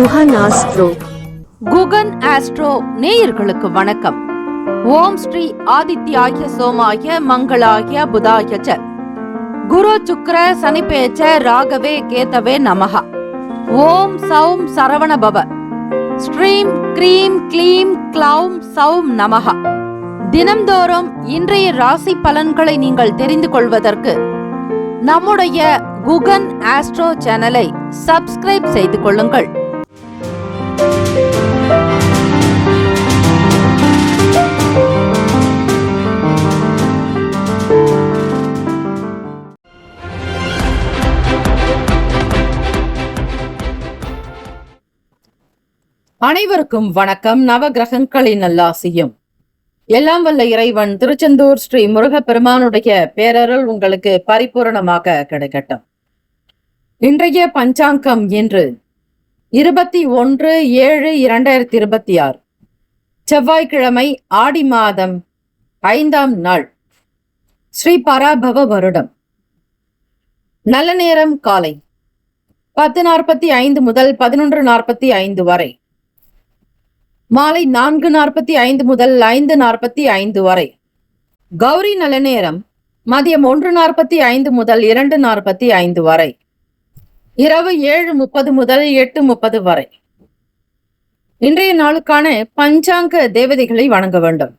Guhan astro. Guhan astro நேயர்களுக்கு வணக்கம். ஓம் ஸ்ரீ ஆதித்யாய சோமாய மங்களாய புதாய ச குரு சுக்ர சனிபேச்ச ராகவே கேதவே நமஹ. ஓம் சௌம் சரவண பவ. ஸ்ரீம் க்ரீம் க்ளீம் க்ளௌம் சௌம் நமஹ. தினம்தோறும் இன்றைய ராசி பலன்களை நீங்கள் தெரிந்து கொள்வதற்கு நம்முடைய குகன் ஆஸ்ட்ரோ சேனலை சப்ஸ்கிரைப் செய்து கொள்ளுங்கள். அனைவருக்கும் வணக்கம். நவகிரகங்களின் நல்லாசியும் எல்லாம் வல்ல இறைவன் திருச்செந்தூர் ஸ்ரீ முருகப்பெருமானுடைய பேரருள் உங்களுக்கு பரிபூரணமாக கிடைக்கட்டும். இன்றைய பஞ்சாங்கம் இன்று 21/7/2026 செவ்வாய்க்கிழமை, ஆடி மாதம் 5ஆம் நாள், ஸ்ரீ பராபவ வருடம். நல்ல நேரம் காலை 10:45 முதல் 11:45 வரை, மாலை 4:45 முதல் 5:45 வரை. கௌரி நல்ல நேரம் மதியம் 1:45 முதல் 2:45 வரை, இரவு 7:30 முதல் 8:30 வரை. இன்றைய நாளுக்கான பஞ்சாங்க தேவதைகளை வணங்க வேண்டும்.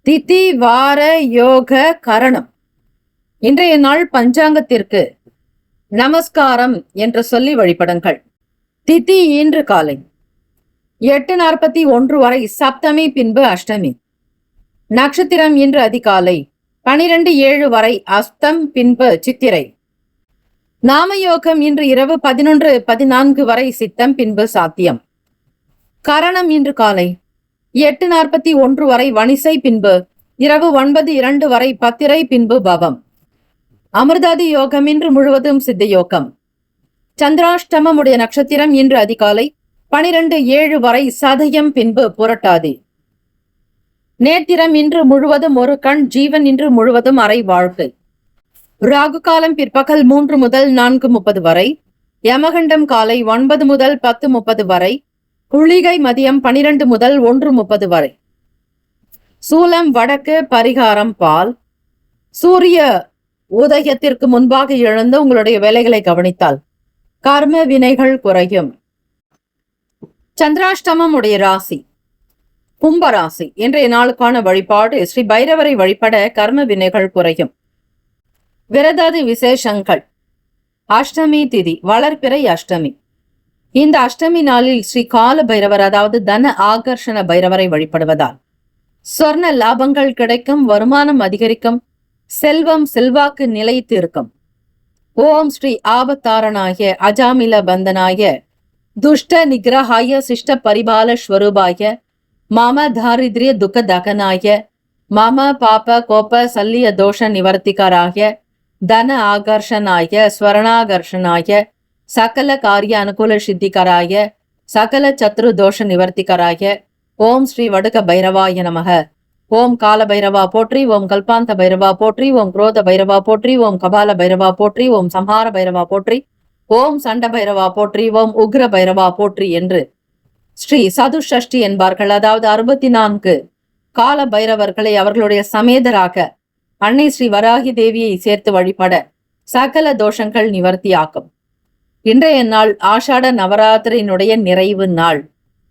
திதி, வார, யோக, கரணம். இன்றைய நாள் பஞ்சாங்கத்திற்கு நமஸ்காரம் என்று சொல்லி வழிபடுங்கள். திதி இன்று காலை 8:41 வரை சப்தமி, பின்பு அஷ்டமி. நட்சத்திரம் இன்று அதிகாலை 12:07 வரை அஸ்தம், பின்பு சித்திரை. நாமயோகம் இன்று இரவு 11:14 வரை சித்தம், பின்பு சாத்தியம். கரணம் இன்று காலை 8:41 வரை வணிசை, பின்பு இரவு 9:02 வரை பத்திரை, பின்பு பவம். அமிர்தாதி யோகம் இன்று முழுவதும் சித்த யோகம். சந்திராஷ்டமம் உடைய நட்சத்திரம் இன்று அதிகாலை 12:07 வரை சதயம், பின்பு புரட்டாதி. நேத்திரம் இன்று முழுவதும் ஒரு கண், ஜீவன் இன்று முழுவதும் அரை வாழ்க்கை. ராகு காலம் பிற்பகல் 3 முதல் 4:30 வரை, யமகண்டம் காலை 9 முதல் 10:30 வரை, குளிகை மதியம் 12 முதல் 1:30 வரை. சூலம் வடக்கு, பரிகாரம் பால். சூரிய உதயத்திற்கு முன்பாக எழுந்து உங்களுடைய வேலைகளை கவனித்தால் கர்ம வினைகள் குறையும். சந்திராஷ்டமம் உடைய ராசி கும்பராசி. இன்றைய நாளுக்கான வழிபாடு ஸ்ரீ பைரவரை வழிபட கர்ம வினைகள் குறையும். விரதாதி விசேஷங்கள். அஷ்டமி திதி, வளர்பிறை அஷ்டமி. இந்த அஷ்டமி நாளில் ஸ்ரீ கால பைரவர், அதாவது தன ஆகர்ஷண பைரவரை வழிபடுவதால் சொர்ண லாபங்கள் கிடைக்கும், வருமானம் அதிகரிக்கும், செல்வம் செல்வாக்கு நிலைத்து இருக்கும். ஓம் ஸ்ரீ ஆபத்தாரணாய அஜாமில பந்தனாய துஷ்ட நிகிரஹாய சிஷ்ட பரிபால ஸ்வரூபாய மம தாரித்ரிய துக்க தகனாய மம பாப கோப சல்லிய தோஷ நிவர்த்திகராய தன ஆகர்ஷனாய ஸ்வரணாகர்ஷனாய சகல காரிய அனுகூல சித்திகராய சகல சத்ரு தோஷ நிவர்த்திகராய ஓம் ஸ்ரீ வடுக பைரவாய நமக. ஓம் கால பைரவா போற்றி, ஓம் கல்பாந்த பைரவா போற்றி, ஓம் குரோத பைரவா போற்றி, ஓம் கபால பைரவா போற்றி, ஓம் சம்ஹார பைரவா போற்றி, ஓம் சண்ட பைரவா போற்றி, ஓம் உக்ர பைரவா போற்றி என்று ஸ்ரீ சதுஷ்டி என்பார்கள். அதாவது 64 கால பைரவர்களை அவர்களுடைய சமேதராக அன்னை ஸ்ரீ வராகி தேவியை சேர்த்து வழிபட சகல தோஷங்கள் நிவர்த்தியாக்கும். இன்றைய நாள் ஆஷாட நவராத்திரியினுடைய நிறைவு நாள்.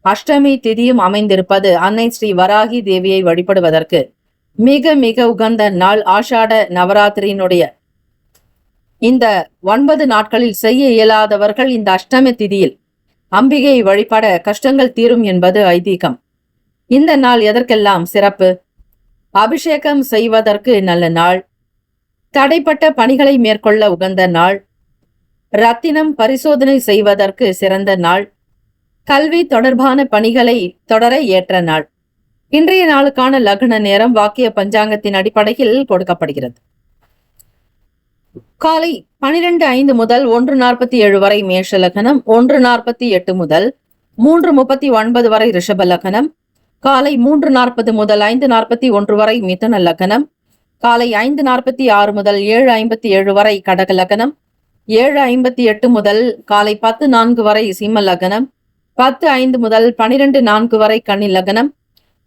அஷ்டமி திதியும் அமைந்திருப்பது அன்னை ஸ்ரீ வராகி தேவியை வழிபடுவதற்கு மிக மிக உகந்த நாள். ஆஷாட நவராத்திரியினுடைய இந்த 9 நாட்களில் செய்ய இயலாதவர்கள் இந்த அஷ்டமி திதியில் அம்பிகையை வழிபட கஷ்டங்கள் தீரும் என்பது ஐதீகம். இந்த நாள் எதற்கெல்லாம் சிறப்பு? அபிஷேகம் செய்வதற்கு நல்ல நாள், தடைப்பட்ட பணிகளை மேற்கொள்ள உகந்த நாள், ரத்தினம் பரிசோதனை செய்வதற்கு சிறந்த நாள், கல்வி தொடர்பான பணிகளை தொடர ஏற்ற நாள். இன்றைய நாளுக்கான லக்ன நேரம் வாக்கிய பஞ்சாங்கத்தின் அடிப்படையில் கொடுக்கப்படுகிறது. காலை 12:05 முதல் 1:47 வரை மேஷ லக்னம், 1:48 முதல் 3:39 வரை ரிஷப லக்னம், காலை 3:40 முதல் 5:41 வரை மிதுன லக்னம், காலை 5:46 முதல் 7:57 வரை கடக லக்னம், 7:58 முதல் காலை 10:04 வரை சிம்ம லக்னம், 10:05 முதல் 12:04 வரை கன்னி லக்னம்,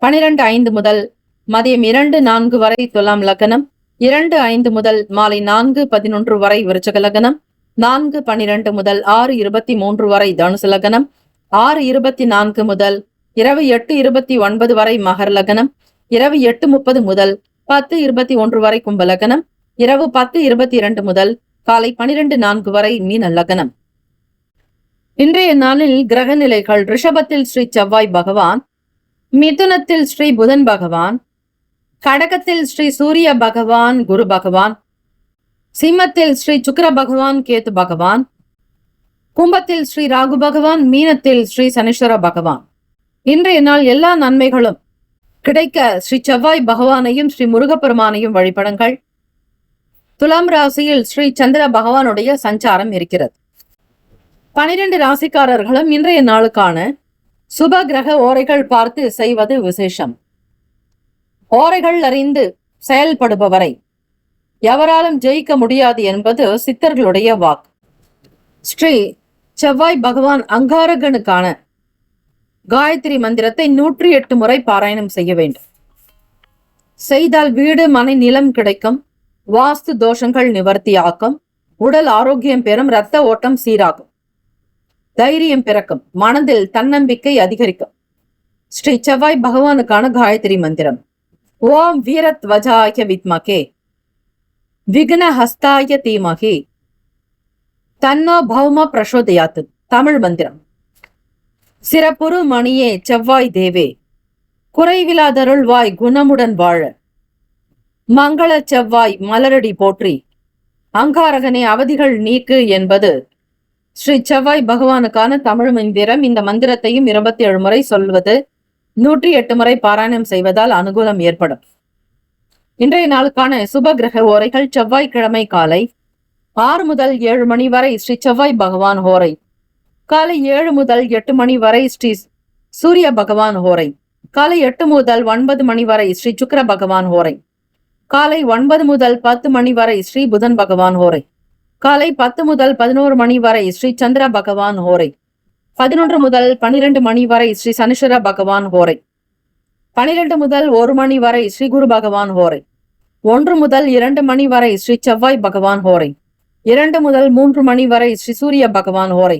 12:05 முதல் மதியம் 2:04 வரை துலாம் லக்னம், 2:05 முதல் மாலை 4:11 வரை விருச்சிக லக்னம், 4:12 முதல் 6:23 வரை தனுசு லக்னம், 6:24 முதல் இரவு 8:29 வரை மகர லக்னம், இரவு 8:30 முதல் 10:21 வரை கும்ப லக்னம், இரவு 10:22 முதல் காலை 12:04 வரை மீன லக்னம். இன்றைய நாளில் கிரக நிலைகள்: ரிஷபத்தில் ஸ்ரீ செவ்வாய் பகவான், மிதுனத்தில் ஸ்ரீ புதன் பகவான், கடகத்தில் ஸ்ரீ சூரிய பகவான் குரு பகவான், சிம்மத்தில் ஸ்ரீ சுக்கிர பகவான் கேது பகவான், கும்பத்தில் ஸ்ரீ ராகு பகவான், மீனத்தில் ஸ்ரீ சனீஸ்வர பகவான். இன்றைய நாள் எல்லா நன்மைகளும் கிடைக்க ஸ்ரீ செவ்வாய் பகவானையும் ஸ்ரீ முருகப்பெருமானையும் வழிபடுங்கள். துலாம் ராசியில் ஸ்ரீ சந்திர பகவானுடைய சஞ்சாரம் இருக்கிறது. 12 ராசிக்காரர்களும் இன்றைய நாளுக்கான சுப கிரக ஓரைகள் பார்த்து செய்வது விசேஷம். ஓரைகள் அறிந்து செயல்படுபவரை எவராலும் ஜெயிக்க முடியாது என்பது சித்தர்களுடைய வாக்கு. ஸ்ரீ செவ்வாய் பகவான் அங்காரகனுக்கான காயத்ரி மந்திரத்தை 108 முறை பாராயணம் செய்ய வேண்டும். செய்தால் வீடு மனை நிலம் கிடைக்கும், வாஸ்து தோஷங்கள் நிவர்த்தியாக்கும், உடல் ஆரோக்கியம் பெறும், இரத்த ஓட்டம் சீராகும், தைரியம் பிறக்கும், மனதில் தன்னம்பிக்கை அதிகரிக்கும். ஸ்ரீ செவ்வாய் பகவானுக்கான காயத்ரி மந்திரம்: ஓம் வீரத்வஜாய வித்மகே விக்ன ஹஸ்தாய தீமகி தன்னோ பௌம பிரசோதயாத்து. தமிழ் மந்திரம்: சிறப்புறு மணியே செவ்வாய் தேவே, குறைவிலாதருள்வாய் குணமுடன் வாழ, மங்கள செவ்வாய் மலரடி போற்றி, அங்காரகனே அவதிகள் நீக்கு என்பது ஸ்ரீ செவ்வாய் பகவானுக்கான தமிழ் மந்திரம். இந்த மந்திரத்தையும் 27 முறை சொல்வது, 108 முறை பாராயணம் செய்வதால் அனுகூலம் ஏற்படும். இன்றைய நாளுக்கான சுப கிரக ஓரைகள்: செவ்வாய்க்கிழமை காலை 6 முதல் 7 மணி வரை ஸ்ரீ செவ்வாய் பகவான் ஹோரை, காலை 7 முதல் 8 மணி வரை ஸ்ரீ சூரிய பகவான் ஹோரை, காலை 8 முதல் 9 மணி வரை ஸ்ரீ சுக்கிர பகவான் ஹோரை, காலை 9 முதல் 10 மணி வரை ஸ்ரீ புதன் பகவான் ஹோரை, காலை 10 முதல் 11 மணி வரை ஸ்ரீ சந்திர பகவான் ஹோரை, 11 முதல் 12 மணி வரை ஸ்ரீ சனீஸ்வர பகவான் ஹோரை, 12 முதல் 1 மணி வரை ஸ்ரீ குரு பகவான் ஹோரை, 1 முதல் 2 மணி வரை ஸ்ரீ செவ்வாய் பகவான் ஹோரை, 2 முதல் 3 மணி வரை ஸ்ரீ சூரிய பகவான் ஹோரை,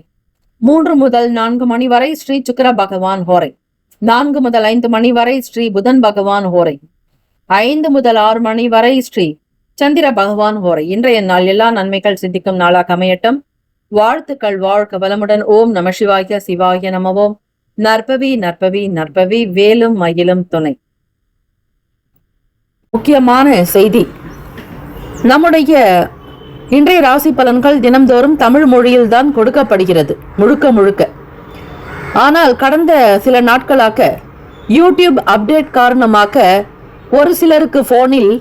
3 முதல் 4 மணி வரை ஸ்ரீ சுக்கிர பகவான் ஹோரை, 4 முதல் 5 மணி வரை ஸ்ரீ புதன் பகவான் ஹோரை, 5 முதல் 6 மணி வரை ஸ்ரீ சந்திர பகவான் ஹோரை. இன்றைய நாள் எல்லா நன்மைகள் சித்திக்கும் நாளாக அமையட்டும். வாழ்த்துக்கள். வாழ்க வளமுடன். ஓம் நம சிவாய. சிவாய நமவோம். நற்பவி நற்பவி நற்பவி. வேலும் மயிலும் துணை. முக்கியமான செய்தி: நம்முடைய இன்றைய ராசி பலன்கள் தினம்தோறும் தமிழ் மொழியில் தான் கொடுக்கப்படுகிறது, முழுக்க. ஆனால் கடந்த சில நாட்களாக யூடியூப் அப்டேட் காரணமாக ஒரு சிலருக்கு போனில்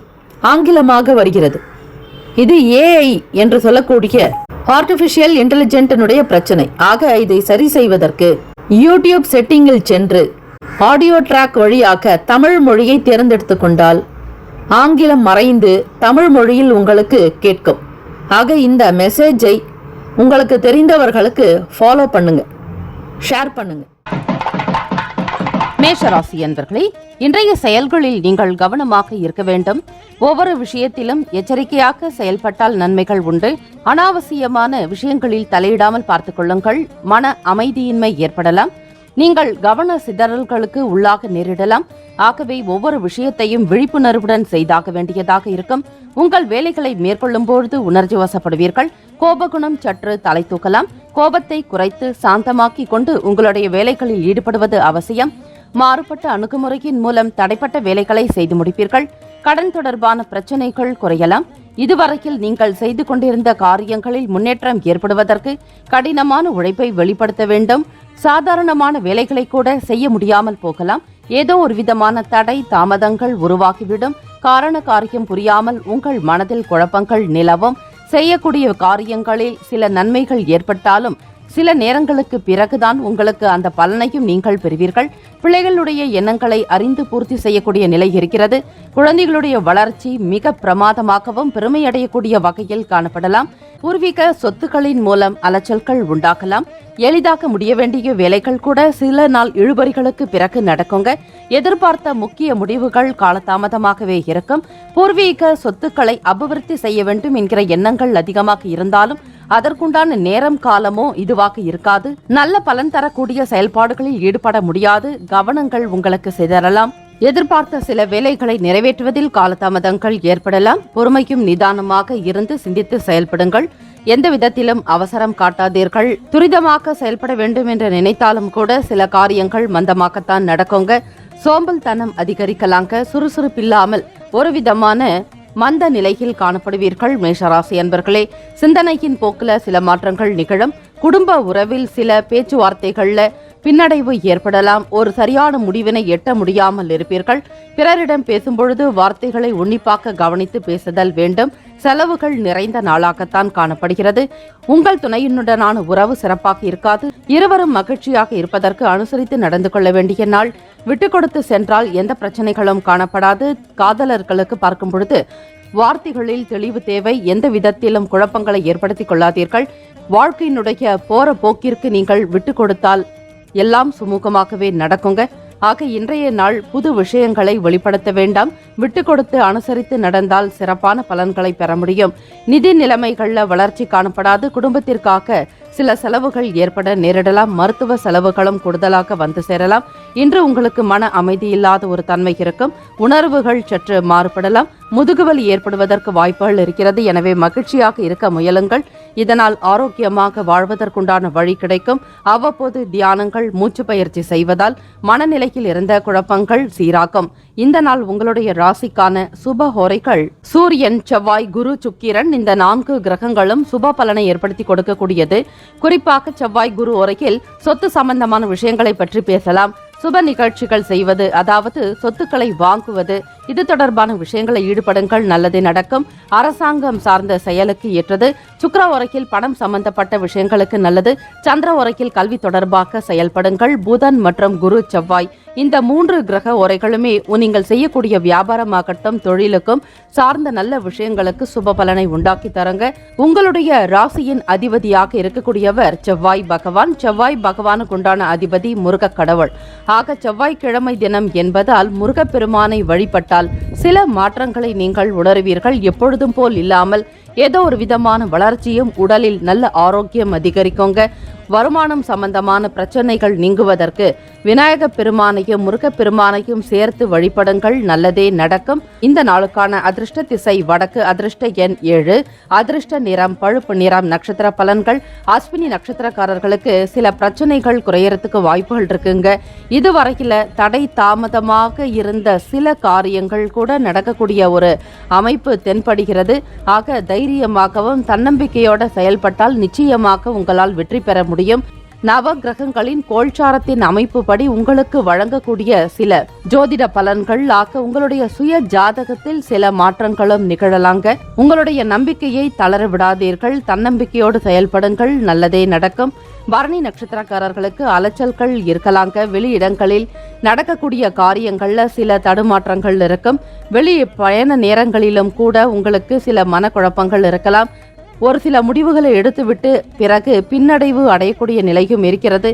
ஆங்கிலமாக வருகிறது. இது ஏஐ என்று சொல்லக்கூடிய ஆர்டிபிஷியல் இன்டெலிஜென்டினுடைய பிரச்சனை. ஆக இதை சரி செய்வதற்கு யூடியூப் செட்டிங்கில் சென்று ஆடியோ ட்ராக் வழியாக தமிழ் மொழியை தேர்ந்தெடுத்து கொண்டால் ஆங்கிலம் மறைந்து தமிழ் மொழியில் உங்களுக்கு கேட்கும். ஆக இந்த மெசேஜை உங்களுக்கு தெரிந்தவர்களுக்கு ஃபாலோ பண்ணுங்க, ஷேர் பண்ணுங்க. மேஷராசி அன்பர்களே, இன்றைய செயல்களில் நீங்கள் கவனமாக இருக்க வேண்டும். ஒவ்வொரு விஷயத்திலும் எச்சரிக்கையாக செயல்பட்டால் நன்மைகள் உண்டு. அனாவசியமான விஷயங்களில் தலையிடாமல் பார்த்துக் கொள்ளுங்கள். மன அமைதியின்மை ஏற்படலாம். நீங்கள் கவன சிதறல்களுக்கு உள்ளாக நேரிடலாம். ஆகவே ஒவ்வொரு விஷயத்தையும் விழிப்புணர்வுடன் செய்தாக வேண்டியதாக இருக்கும். உங்கள் வேலைகளை மேற்கொள்ளும் பொழுது உணர்ச்சி வசப்படுவீர்கள். கோபகுணம் சற்று தலை தூக்கலாம். கோபத்தை குறைத்து சாந்தமாக்கி கொண்டு உங்களுடைய வேலைகளில் ஈடுபடுவது அவசியம். மாறுபட்ட அணுகுமுறையின் மூலம் தடைப்பட்ட வேலைகளை செய்து முடிப்பீர்கள். கடன் தொடர்பான பிரச்சனைகள் குறையலாம். இதுவரையில் நீங்கள் செய்து கொண்டிருந்த காரியங்களில் முன்னேற்றம் ஏற்படுவதற்கு கடினமான உழைப்பை வெளிப்படுத்த வேண்டும். சாதாரணமான வேலைகளை கூட செய்ய முடியாமல் போகலாம். ஏதோ ஒரு விதமான தடை தாமதங்கள் உருவாகிவிடும். காரண காரியம் புரியாமல் உங்கள் மனதில் குழப்பங்கள் நிலவும். செய்யக்கூடிய காரியங்களில் சில நன்மைகள் ஏற்பட்டாலும் சில நேரங்களுக்கு பிறகுதான் உங்களுக்கு அந்த பலனையும் நீங்கள் பெறுவீர்கள். பிள்ளைகளுடைய எண்ணங்களை அறிந்து பூர்த்தி செய்யக்கூடிய நிலை இருக்கிறது. குழந்தைகளுடைய வளர்ச்சி மிக பிரமாதமாகவும் பெருமையடையக்கூடிய வகையில் காணப்படலாம். பூர்வீக சொத்துக்களின் மூலம் அலைச்சல்கள் உண்டாகலாம். எளிதாக முடிய வேண்டிய வேலைகள் கூட சில நாள் இழுபறிகளுக்கு பிறகு நடக்குங்க. எதிர்பார்த்த முக்கிய முடிவுகள் காலதாமதமாகவே இருக்கும். பூர்வீக சொத்துக்களை அபிவிருத்தி செய்ய வேண்டும் என்கிற எண்ணங்கள் அதிகமாக இருந்தாலும் அதற்குண்டான நேரம் காலமோ இதுவாக இருக்காது. நல்ல பலன் தரக்கூடிய செயல்பாடுகளில் ஈடுபட முடியாது. கவனங்கள் உங்களுக்கு சிதறலாம். எதிர்பார்த்த சில வேலைகளை நிறைவேற்றுவதில் காலதாமதங்கள் ஏற்படலாம். பொறுமையும் நிதானமாக இருந்து சிந்தித்து செயல்படுங்கள். எந்த விதத்திலும் அவசரம் காட்டாதீர்கள். துரிதமாக செயல்பட வேண்டும் என்று நினைத்தாலும் கூட சில காரியங்கள் மந்தமாகத்தான் நடக்குங்க. சோம்பல்தனம் அதிகரிக்கலாங்க. சுறுசுறுப்பில்லாமல் ஒரு விதமான மந்த நிலையில் காணப்படுவீர்கள். மேஷராசி அன்பர்களே, சிந்தனையின் போக்குல சில மாற்றங்கள் நிகழும். குடும்ப உறவில் சில பேச்சுவார்த்தைகள்ல பின்னடைவு ஏற்படலாம். ஒரு சரியான முடிவினை எட்ட முடியாமல் இருப்பீர்கள். பிறரிடம் பேசும்பொழுது வார்த்தைகளை உன்னிப்பாக கவனித்து பேசுதல் வேண்டும். செலவுகள் நிறைந்த நாளாகத்தான் காணப்படுகிறது. உங்கள் துணையினுடனான உறவு சிறப்பாக இருக்காது. இருவரும் மகிழ்ச்சியாக இருப்பதற்கு அனுசரித்து நடந்து கொள்ள வேண்டிய நாள். விட்டு கொடுத்து சென்றால் எந்த பிரச்சனைகளும் காணப்படாது. காதலர்களுக்கு பார்க்கும் பொழுது வார்த்தைகளில் தெளிவு தேவை. எந்த விதத்திலும் குழப்பங்களை ஏற்படுத்திக் கொள்ளாதீர்கள். வாழ்க்கையினுடைய போற போக்கிற்கு நீங்கள் விட்டு கொடுத்தால் எல்லாம் சுமூகமாகவே நடக்குங்க. ஆக இன்றைய நாள் புது விஷயங்களை வெளிப்படுத்த வேண்டாம். விட்டு கொடுத்து அனுசரித்து நடந்தால் சிறப்பான பலன்களை பெற முடியும். நிதி நிலைமைகள்ல வளர்ச்சி காணப்படாது. குடும்பத்திற்காக சில செலவுகள் ஏற்பட நேரிடலாம். மருத்துவ செலவுகளும் கூடுதலாக வந்து சேரலாம். இன்று உங்களுக்கு மன அமைதி இல்லாத ஒரு தன்மை இருக்கும். உணர்வுகள் சற்று மாறுபடலாம். முதுகுவலி ஏற்படுவதற்கு வாய்ப்புகள் இருக்கிறது. எனவே மகிழ்ச்சியாக இருக்க முயலுங்கள். இதனால் ஆரோக்கியமாக வாழ்வதற்குண்டான வழி கிடைக்கும். அவ்வப்போது தியானங்கள், மூச்சு பயிற்சி செய்வதால் மனநிலையில் இருந்த குழப்பங்கள் சீராகும். இந்த நாள் உங்களுடைய ராசிக்கான சுப ஹோரைகள் சூரியன், செவ்வாய், குரு, சுக்கிரன் இந்த 4 கிரகங்களும் சுப பலனை ஏற்படுத்தி கொடுக்கக்கூடியது. குறிப்பாக செவ்வாய் குரு ஓரையில் சொத்து சம்பந்தமான விஷயங்களை பற்றி பேசலாம். சுப நிகழ்ச்சிகள் செய்வது, அதாவது சொத்துக்களை வாங்குவது, இது தொடர்பான விஷயங்களை ஈடுபடுங்கள். நல்லதே நடக்கும். அரசாங்கம் சார்ந்த செயலுக்கு ஏற்றது. சுக்கிர ஓரையில் பணம் சம்பந்தப்பட்ட விஷயங்களுக்கு நல்லது. சந்திர ஓரையில் கல்வி தொடர்பாக செயல்படுங்கள். புதன் மற்றும் குரு, செவ்வாய் இந்த 3 கிரக ஓரைகளுமே நீங்கள் செய்யக்கூடிய வியாபாரமாகட்டும், தொழிலுக்கும் சார்ந்த நல்ல விஷயங்களுக்கு சுப பலனை உண்டாக்கி தருங்க. உங்களுடைய ராசியின் அதிபதியாக இருக்கக்கூடியவர் செவ்வாய் பகவான். செவ்வாய் பகவானுக்கு உண்டான அதிபதி முருக கடவுள். ஆக செவ்வாய்க்கிழமை தினம் என்பதால் முருகப்பெருமானை வழிபட்டால் சில மாற்றங்களை நீங்கள் உணர்வீர்கள். எப்பொழுதும் போல் இல்லாமல் ஏதோ ஒரு விதமான வளர்ச்சியும், உடலில் நல்ல ஆரோக்கியம் அதிகரிக்குங்க. வருமானம் சம்பந்தமான பிரச்சனைகள் நீங்குவதற்கு விநாயக பெருமானையும் முருகப்பெருமானையும் சேர்த்து வழிபடுங்கள். நல்லதே நடக்கும். இந்த நாளுக்கான அதிர்ஷ்ட திசை வடக்கு. அதிர்ஷ்ட எண் 7. அதிர்ஷ்ட நிறம் பழுப்பு நிறம். நட்சத்திர பலன்கள். அஸ்வினி நட்சத்திரக்காரர்களுக்கு சில பிரச்சனைகள் குறையறதுக்கு வாய்ப்புகள் இருக்குங்க. இதுவரையில தடை தாமதமாக இருந்த சில காரியங்கள் கூட நடக்கக்கூடிய ஒரு அமைப்பு தென்படுகிறது. ஆக தைரியமாகவும் தன்னம்பிக்கையோட செயல்பட்டால் நிச்சயமாக உங்களால் வெற்றி பெற முடியும். நவ கிரகங்களின் கோல்சாரத்தின் அமைப்புப்படி உங்களுக்கு வழங்கக்கூடிய சில ஜோதிட பலன்கள் ஆக உங்களுடைய சுய ஜாதகத்தில் சில மாற்றங்களும் நிகழலாங்க. உங்களுடைய நம்பிக்கையை தளர விடாதீர்கள். தன்னம்பிக்கையோடு செயல்படுங்கள். நல்லதே நடக்கும். பரணி நட்சத்திரக்காரர்களுக்கு அலைச்சல்கள் இருக்கலாங்க. வெளியிடங்களில் நடக்கக்கூடிய காரியங்கள்ல சில தடுமாற்றங்கள் இருக்கும். வெளி பயண நேரங்களிலும் கூட உங்களுக்கு சில மனக்குழப்பங்கள் இருக்கலாம். ஒரு சில முடிவுகளை எடுத்துவிட்டு பிறகு பின்னடைவு அடையக்கூடிய நிலையும் இருக்கிறது.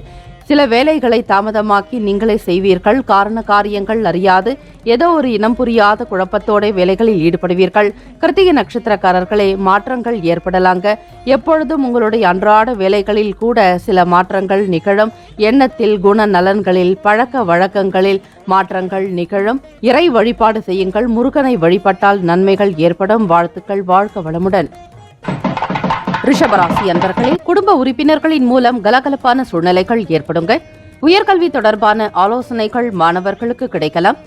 சில வேலைகளை தாமதமாக்கி நீங்களே செய்வீர்கள். காரண காரியங்கள் அறியாது ஏதோ ஒரு இனம் புரியாத குழப்பத்தோட வேலைகளில் ஈடுபடுவீர்கள். கிருத்திகை நட்சத்திரக்காரர்களே, மாற்றங்கள் ஏற்படலாங்க. எப்பொழுதும் உங்களுடைய அன்றாட வேலைகளில் கூட சில மாற்றங்கள் நிகழும். எண்ணத்தில், குண நலன்களில், பழக்க வழக்கங்களில் மாற்றங்கள் நிகழும். இறை வழிபாடு செய்யுங்கள். முருகனை வழிபட்டால் நன்மைகள் ஏற்படும். வாழ்த்துக்கள். வாழ்க வளமுடன். ரிஷபராசி அன்பர்களே, குடும்ப உறுப்பினர்களின் மூலம் கலகலப்பான சூழ்நிலைகள் ஏற்படுங்க. உயர்கல்வி தொடர்பான ஆலோசனைகள் மாணவர்களுக்கு கிடைக்கலாம்.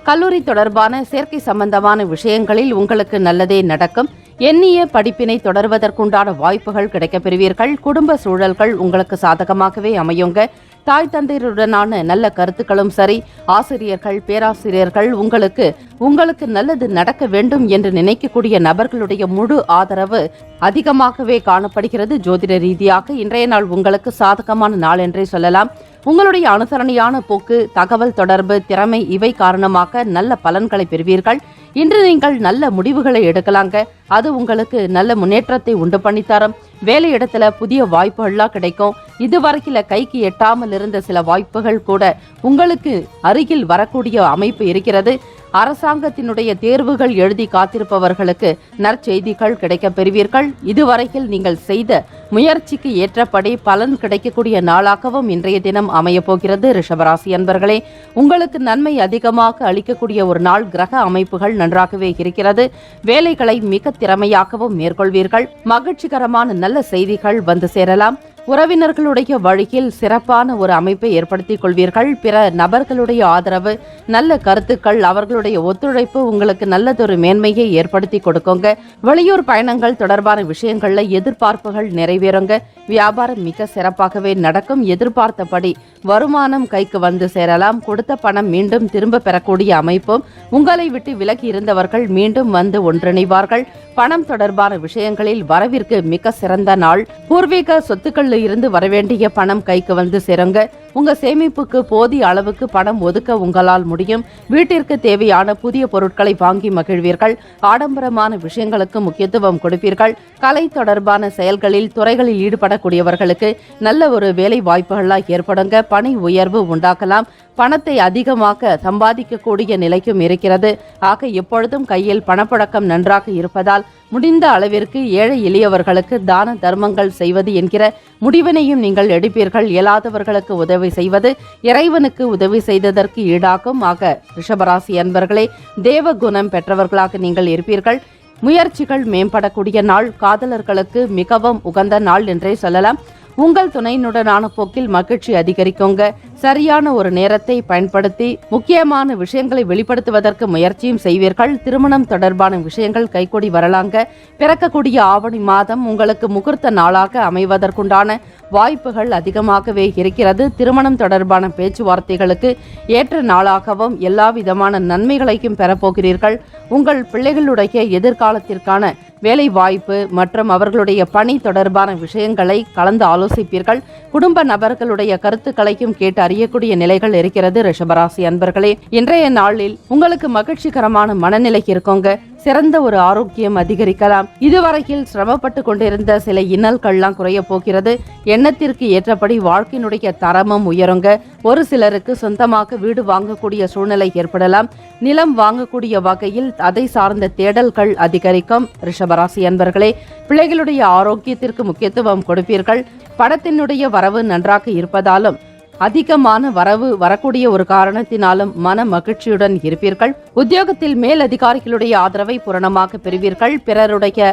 கல்லூரி தொடர்பான சேர்க்கை சம்பந்தமான விஷயங்களில் உங்களுக்கு நல்லதே நடக்கும். எண்ணிய படிப்பினை தொடர்வதற்குண்டான வாய்ப்புகள் கிடைக்கப் பெறுவீர்கள். குடும்ப சூழல்கள் உங்களுக்கு சாதகமாகவே அமையுங்க. தாய் தந்தையருடனான நல்ல கருத்துக்களும் சரி, ஆசிரியர்கள், பேராசிரியர்கள் உங்களுக்கு உங்களுக்கு நல்லது நடக்க வேண்டும் என்று நினைக்கக்கூடிய நபர்களுடைய முழு ஆதரவு அதிகமாகவே காணப்படுகிறது. ஜோதிட ரீதியாக இன்றைய நாள் உங்களுக்கு சாதகமான நாள் என்றே சொல்லலாம். உங்களுடைய அனுசரணையான போக்கு, தகவல் தொடர்பு, திறமை இவை காரணமாக நல்ல பலன்களை பெறுவீர்கள். இன்று நீங்கள் நல்ல முடிவுகளை எடுக்கலாங்க. அது உங்களுக்கு நல்ல முன்னேற்றத்தை உண்டு பண்ணித்தரும். வேலை இடத்துல புதிய வாய்ப்புகள்லாம் கிடைக்கும். இதுவரைக்கும் கைக்கு எட்டாமல் இருந்த சில வாய்ப்புகள் கூட உங்களுக்கு அருகில் வரக்கூடிய அமைப்பு இருக்கிறது. அரசாங்கத்தினுடைய தேர்வுகள் எழுதி காத்திருப்பவர்களுக்கு நற்செய்திகள் கிடைக்க பெறுவீர்கள். இதுவரையில் நீங்கள் செய்த முயற்சிக்கு ஏற்றபடி பலன் கிடைக்கக்கூடிய நாளாகவும் இன்றைய தினம் அமையப் போகிறது. ரிஷபராசி அன்பர்களே, உங்களுக்கு நன்மை அதிகமாக அளிக்கக்கூடிய ஒரு நாள். கிரக அமைப்புகள் நன்றாகவே இருக்கிறது. வேலைகளை மிக திறமையாகவும் மேற்கொள்வீர்கள். மகிழ்ச்சிகரமான நல்ல செய்திகள் வந்து சேரலாம். உறவினர்களுடைய வழியில் சிறப்பான ஒரு அமைப்பை ஏற்படுத்திக் கொள்வீர்கள். பிற நபர்களுடைய ஆதரவு, நல்ல கருத்துக்கள், அவர்களுடைய ஒத்துழைப்பு உங்களுக்கு நல்லதொரு மேன்மையை ஏற்படுத்தி கொடுக்குங்க. வெளியூர் பயணங்கள் தொடர்பான விஷயங்கள்ல எதிர்பார்ப்புகள் நிறைவேறுங்க. வியாபாரம் மிக சிறப்பாகவே நடக்கும். எதிர்பார்த்தபடி வருமானம் கைக்கு வந்து சேரலாம். கொடுத்த பணம் மீண்டும் திரும்ப பெறக்கூடிய அமைப்பும், உங்களை விட்டு விலகி இருந்தவர்கள் மீண்டும் வந்து ஒன்றிணைவார்கள். பணம் தொடர்பான விஷயங்களில் வரவிற்கு மிக சிறந்த நாள். பூர்வீக சொத்துக்கள் இருந்து வரவேண்டிய பணம் கைக்கு வந்து சேருங்க. உங்க சேமிப்புக்கு போதிய அளவுக்கு பணம் ஒதுக்க உங்களால் முடியும். வீட்டிற்கு தேவையான புதிய பொருட்களை வாங்கி மகிழ்வீர்கள். ஆடம்பரமான விஷயங்களுக்கு முக்கியத்துவம் கொடுப்பீர்கள். கலை தொடர்பான செயல்களில் துறைகளில் ஈடுபடக்கூடியவர்களுக்கு நல்ல ஒரு வேலை வாய்ப்புகளாக ஏற்படுங்க. பணி உயர்வு உண்டாக்கலாம். பணத்தை அதிகமாக சம்பாதிக்கக்கூடிய நிலைக்கும் இருக்கிறது. ஆக எப்பொழுதும் கையில் பணப்புழக்கம் நன்றாக இருப்பதால் முடிந்த அளவிற்கு ஏழை எளியவர்களுக்கு தான தர்மங்கள் செய்வது என்கிற முடிவினையும் நீங்கள் எடுப்பீர்கள். இயலாதவர்களுக்கு உதவி செய்வது இறைவனுக்கு உதவி செய்ததற்கு ஈடாகும். ஆக ரிஷபராசி அன்பர்களே, தேவ குணம் பெற்றவர்களாக நீங்கள் இருப்பீர்கள். முயற்சிகள் மேம்படக்கூடிய நாள். காதலர்களுக்கு மிகவும் உகந்த நாள் என்றே சொல்லலாம். உங்கள் துணையினுடனான போக்கில் மகிழ்ச்சி அதிகரிக்குங்க. சரியான ஒரு நேரத்தை பயன்படுத்தி முக்கியமான விஷயங்களை வெளிப்படுத்துவதற்கு முயற்சியும் செய்வீர்கள். திருமணம் தொடர்பான விஷயங்கள் கைகூடி வரலாங்க. பிறக்கக்கூடிய ஆவணி மாதம் உங்களுக்கு முகூர்த்த நாளாக அமைவதற்குண்டான வாய்ப்புகள் அதிகமாகவே இருக்கிறது. திருமணம் தொடர்பான பேச்சுவார்த்தைகளுக்கு ஏற்ற நாளாகவும் எல்லா விதமான நன்மைகளையும் பெறப்போகிறீர்கள். உங்கள் பிள்ளைகளுடைய எதிர்காலத்திற்கான வேலை வாய்ப்பு மற்றும் அவர்களுடைய பணி தொடர்பான விஷயங்களை கலந்து ஆலோசிப்பீர்கள். குடும்ப நபர்களுடைய கருத்துக்களையும் கேட்டு அறியக்கூடிய நிலைகள் இருக்கிறது. ரிஷபராசி அன்பர்களே, இன்றைய நாளில் உங்களுக்கு மகிழ்ச்சிகரமான மனநிலை இருக்குங்க. சிறந்த ஒரு ஆரோக்கியம் அதிகரிக்கலாம். இதுவரையில் சிரமப்பட்டு கொண்டிருந்த சில இன்னல்கள்லாம் குறைய போகிறது. எண்ணத்திற்கு ஏற்றபடி வாழ்க்கையினுடைய தரமும் உயருங்க. ஒரு சிலருக்கு சொந்தமாக வீடு வாங்கக்கூடிய சூழ்நிலை ஏற்படலாம். நிலம் வாங்கக்கூடிய வகையில் அதை சார்ந்த தேடல்கள் அதிகரிக்கும். ரிஷபராசி அன்பர்களே, பிள்ளைகளுடைய ஆரோக்கியத்திற்கு முக்கியத்துவம் கொடுப்பீர்கள். பணத்தினுடைய வரவு நன்றாக இருப்பதாலும் அதிகமான வரவு வரக்கூடிய ஒரு காரணத்தினாலும் மன மகிழ்ச்சியுடன் இருப்பீர்கள். உத்தியோகத்தில் மேல் அதிகாரிகளுடைய ஆதரவை பூரணமாக பெறுவீர்கள். பிறருடைய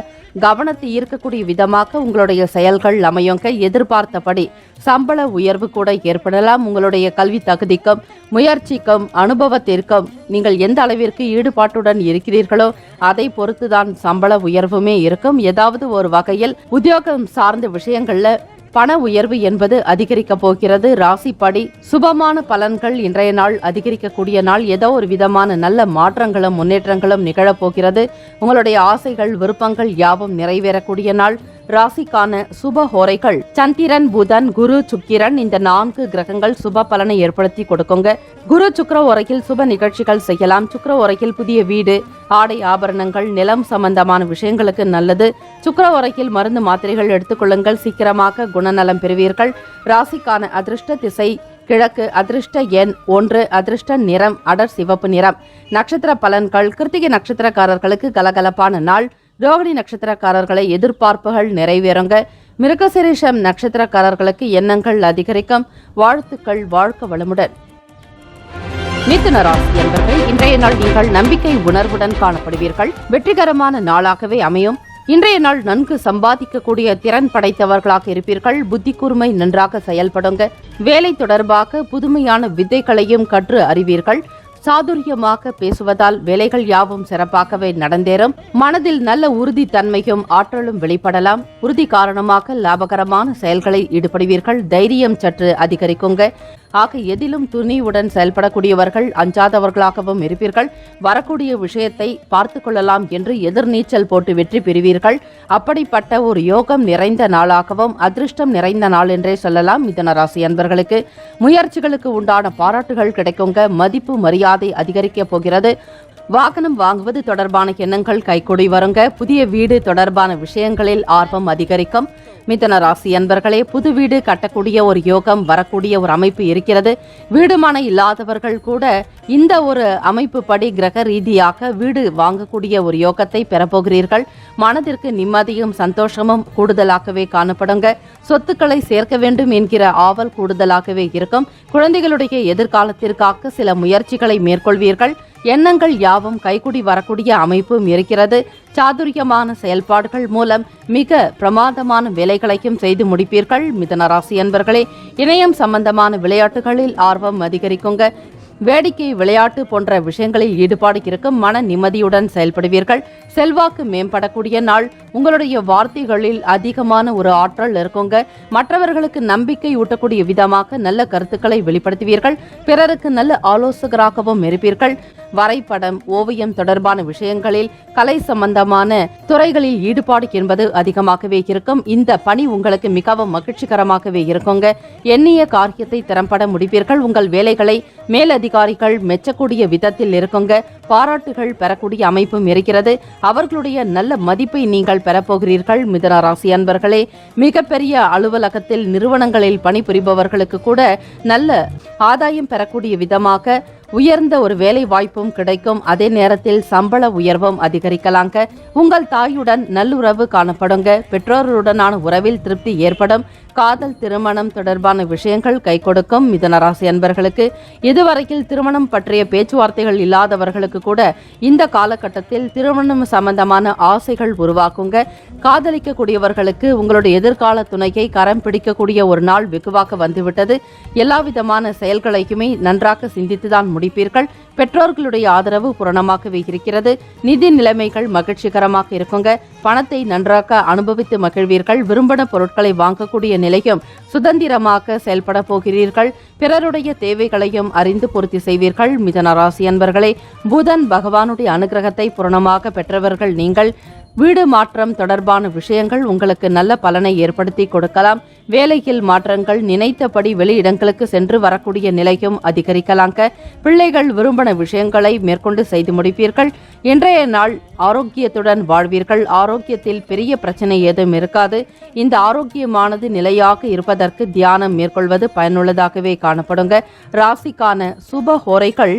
கவனத்தை ஈர்க்கக்கூடிய விதமாக உங்களுடைய செயல்கள் அமையுங்க. எதிர்பார்த்தபடி சம்பள உயர்வு கூட ஏற்படலாம். உங்களுடைய கல்வி தகுதிக்கும் முயற்சிக்கும் அனுபவத்திற்கும் நீங்கள் எந்த அளவிற்கு ஈடுபாட்டுடன் இருக்கிறீர்களோ அதை பொறுத்துதான் சம்பள உயர்வுமே இருக்கும். ஏதாவது ஒரு வகையில் உத்தியோகம் சார்ந்த விஷயங்கள்ல பண உயர்வு என்பது அதிகரிக்க போகிறது. ராசிப்படி சுபமான பலன்கள் இன்றைய நாள் அதிகரிக்கக்கூடிய நாள். ஏதோ ஒரு விதமான நல்ல மாற்றங்களும் முன்னேற்றங்களும் நிகழப்போகிறது. உங்களுடைய ஆசைகள் விருப்பங்கள் யாவும் நிறைவேறக்கூடிய நாள். ராசிக்கான சுப ஹோரைகள் சந்திரன், புதன், குரு, சுக்கிரன் இந்த 4 கிரகங்கள் சுப பலனை ஏற்படுத்தி கொடுக்குங்க. குரு சுக்கிர ஓரையில் சுப நிகழ்ச்சிகள் செய்யலாம். சுக்கிர ஓரையில் புதிய வீடு, ஆடை ஆபரணங்கள், நிலம் சம்பந்தமான விஷயங்களுக்கு நல்லது. சுக்கிர ஓரையில் மருந்து மாத்திரைகள் எடுத்துக்கொள்ளுங்கள். சீக்கிரமாக குணநலம் பெறுவீர்கள். ராசிக்கான அதிர்ஷ்ட திசை கிழக்கு. அதிர்ஷ்ட எண் 1. அதிர்ஷ்ட நிறம் அடர் சிவப்பு நிறம். நட்சத்திர பலன்கள். கிருத்திகை நட்சத்திரக்காரர்களுக்கு கலகலப்பான நாள். ரோகிணி நட்சத்திரக்காரர்களை எதிர்பார்ப்புகள் நிறைவேறுங்க. மிருகசிரீஷம் நட்சத்திரக்காரர்களுக்கு எண்ணங்கள் அதிகரிக்கும். வாழ்த்துக்கள். வாழ்க்க வளமுடன். மிதுன ராசி என்பர்கள் இன்றைய நாள் நீங்கள் நம்பிக்கை உணர்வுடன் காணப்படுவீர்கள். வெற்றிகரமான நாளாகவே அமையும். இன்றைய நாள் நன்கு சம்பாதிக்கக்கூடிய திறன் படைத்தவர்களாக இருப்பீர்கள். புத்தி கூர்மை நன்றாக செயல்படுங்க. வேலை தொடர்பாக புதுமையான வித்தைகளையும் கற்று அறிவீர்கள். சாதுரியமாக பேசுவதால் வேலைகள் யாவும் சிறப்பாகவே நடந்தேறும். மனதில் நல்ல உறுதி தன்மையும் ஆற்றலும் வெளிப்படலாம். உறுதி காரணமாக லாபகரமான செயல்களில் ஈடுபடுவீர்கள். தைரியம் சற்று அதிகரிக்குங்க. ஆக எதிலும் துணிவுடன் செயல்படக்கூடியவர்கள், அஞ்சாதவர்களாகவும் இருப்பீர்கள். வரக்கூடிய விஷயத்தை பார்த்து கொள்ளலாம் என்று எதிர்நீச்சல் போட்டு வெற்றி பெறுவீர்கள். அப்படிப்பட்ட ஒரு யோகம் நிறைந்த நாளாகவும் அதிர்ஷ்டம் நிறைந்த நாள் என்றே சொல்லலாம். மிதுன ராசி அன்பர்களுக்கு முயற்சிகளுக்கு உண்டான பாராட்டுகள் கிடைக்குங்க. மதிப்பு மரியாதை அதிகரிக்க போகிறது. வாகனம் வாங்குவது தொடர்பான எண்ணங்கள் கைகூடி வருங்க. புதிய வீடு தொடர்பான விஷயங்களில் ஆர்வம் அதிகரிக்கும். மிதுன ராசி அன்பர்களே, புது வீடு கட்டக்கூடிய ஒரு யோகம் வரக்கூடிய ஒரு அமைப்பு இருக்கிறது. வீடுமான இல்லாதவர்கள் கூட இந்த ஒரு அமைப்பு படி கிரக ரீதியாக வீடு வாங்கக்கூடிய ஒரு யோகத்தை பெறப்போகிறீர்கள். மனதிற்கு நிம்மதியும் சந்தோஷமும் கூடுதலாகவே காணப்படுங்க. சொத்துக்களை சேர்க்க வேண்டும் என்கிற ஆவல் கூடுதலாகவே இருக்கும். குழந்தைகளுடைய எதிர்காலத்திற்காக சில முயற்சிகளை மேற்கொள்வீர்கள். எண்ணங்கள் யாவும் கைகூடி வரக்கூடிய அமைப்பும் இருக்கிறது. சாதுரியமான செயல்பாடுகள் மூலம் மிக பிரமாதமான வேலைகளையும் செய்து முடிப்பீர்கள். மிதுன ராசி அன்பர்களே, இணையம் சம்பந்தமான விளையாட்டுகளில் ஆர்வம் அதிகரிக்குங்க. வேடிக்கை, விளையாட்டு போன்ற விஷயங்களில் ஈடுபாடு இருக்கும். மன நிம்மதியுடன் செயல்படுவீர்கள். செல்வாக்கு மேம்படக்கூடிய நாள். உங்களுடைய வார்த்தைகளில் அதிகமான ஒரு ஆற்றல் இருக்குங்க. மற்றவர்களுக்கு நம்பிக்கை ஊட்டக்கூடிய விதமாக நல்ல கருத்துக்களை வெளிப்படுத்துவீர்கள். பிறருக்கு நல்ல ஆலோசகராகவும் இருப்பீர்கள். வரைபடம், ஓவியம் தொடர்பான விஷயங்களில், கலை சம்பந்தமான துறைகளில் ஈடுபாடு என்பது அதிகமாகவே இருக்கும். இந்த பணி உங்களுக்கு மிகவும் மகிழ்ச்சிகரமாகவே இருக்குங்க. எண்ணிய காரியத்தை திறம்பட முடிப்பீர்கள். உங்கள் வேலைகளை மேலதிகாரிகள் மெச்சக்கூடிய விதத்தில் இருக்குங்க. பாராட்டுகள் பெறக்கூடிய அமைப்பும் இருக்கிறது. அவர்களுடைய நல்ல மதிப்பை நீங்கள் பெறப்போகிறீர்கள். மிதுன ராசி அன்பர்களே, மிகப்பெரிய அலுவலகத்தில், நிறுவனங்களில் பணிபுரிபவர்களுக்கு கூட நல்ல ஆதாயம் பெறக்கூடிய விதமாக உயர்ந்த ஒரு வேலை வாய்ப்பும் கிடைக்கும். அதே நேரத்தில் சம்பள உயர்வும் அதிகரிக்கலாங்க. உங்கள் தாயுடன் நல்லுறவு காணப்படுங்க. பெற்றோருடனான உறவில் திருப்தி ஏற்படும். காதல், திருமணம் தொடர்பான விஷயங்கள் கை கொடுக்கும். மிதுன ராசி அன்பர்களுக்கு இதுவரையில் திருமணம் பற்றிய பேச்சுவார்த்தைகள் இல்லாதவர்களுக்கு கூட இந்த காலகட்டத்தில் திருமணம் சம்பந்தமான ஆசைகள் உருவாக்குங்க. காதலிக்கக்கூடியவர்களுக்கு உங்களுடைய எதிர்கால துணையை கரம் பிடிக்கக்கூடிய ஒரு நாள் வெகுவாக வந்துவிட்டது. எல்லாவிதமான செயல்களையுமே நன்றாக சிந்தித்துதான் முடிப்பீர்கள். பெற்றோர்களுடைய ஆதரவு பூரணமாகவே இருக்கிறது. நிதி நிலைமைகள் மகிழ்ச்சிகரமாக இருக்குங்க. பணத்தை நன்றாக அனுபவித்து மகிழ்வீர்கள். விரும்பின பொருட்களை வாங்கக்கூடிய நிலையும் சுதந்திரமாக செயல்பட போகிறீர்கள். பிறருடைய தேவைகளையும் அறிந்து பூர்த்தி செய்வீர்கள். மிதுன ராசி அன்பர்களே, புதன் பகவானுடைய அனுகிரகத்தை பூரணமாக பெற்றவர்கள் நீங்கள். வீடு மாற்றம் தொடர்பான விஷயங்கள் உங்களுக்கு நல்ல பலனை ஏற்படுத்தி கொடுக்கலாம். வேலையில் மாற்றங்கள், நினைத்தபடி வெளியிடங்களுக்கு சென்று வரக்கூடிய நிலையும் அதிகரிக்கலாங்க. பிள்ளைகள் விரும்பின விஷயங்களை மேற்கொண்டு செய்து முடிப்பீர்கள். இன்றைய நாள் ஆரோக்கியத்துடன் வாழ்வீர்கள். ஆரோக்கியத்தில் பெரிய பிரச்சனை ஏதும் இருக்காது. இந்த ஆரோக்கியமானது நிலையாக இருப்பதற்கு தியானம் மேற்கொள்வது பயனுள்ளதாகவே காணப்படுங்க. ராசிக்கான சுப ஹோரைகள்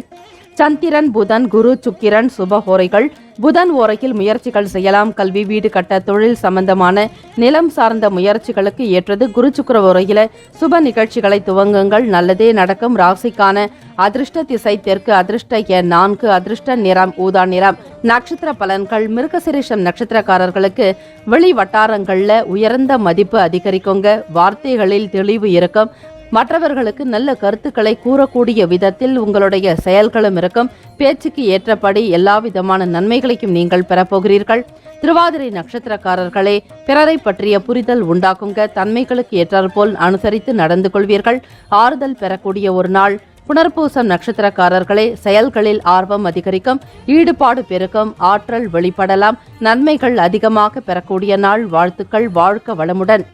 சந்திரன், புதன், குரு, சுக்கிரன் சுப ஹோரைகள். புதன் ஓரையில் முயற்சிகள் செய்யலாம். கல்வி, வீடு கட்ட, தொழில் சம்பந்தமான நிலம் சார்ந்த முயற்சிகளுக்கு ஏற்றது. குரு சுக்கிர ஓரையில சுப நிகழ்ச்சிகளை துவங்குங்கள். நல்லதே நடக்கும். ராசிக்கான அதிர்ஷ்ட திசை தெற்கு. அதிர்ஷ்ட எண் 4. அதிர்ஷ்ட நிறம் ஊதா நிறம். நட்சத்திர பலன்கள். மிருகசிரீஷம் நட்சத்திரக்காரர்களுக்கு வெளி வட்டாரங்கள்ல உயர்ந்த மதிப்பு அதிகரிக்குங்க. வார்த்தைகளில் தெளிவு இருக்கும். மற்றவர்களுக்கு நல்ல கருத்துக்களை கூறக்கூடிய விதத்தில் உங்களுடைய செயல்களும் இருக்கும். பேச்சுக்கு ஏற்றபடி எல்லா விதமான நன்மைகளையும் நீங்கள் பெறப்போகிறீர்கள். திருவாதிரை நட்சத்திரக்காரர்களே, பிறரை பற்றிய புரிதல் உண்டாக்குங்க. தன்மைகளுக்கு ஏற்றாற்போல் அனுசரித்து நடந்து கொள்வீர்கள். ஆறுதல் பெறக்கூடிய ஒரு நாள். புனர்பூசம் நட்சத்திரக்காரர்களே, செயல்களில் ஆர்வம் அதிகரிக்கும். ஈடுபாடு பெருக்கும். ஆற்றல் வெளிப்படலாம். நன்மைகள் அதிகமாக பெறக்கூடிய நாள். வாழ்த்துக்கள். வாழ்க வளமுடன்.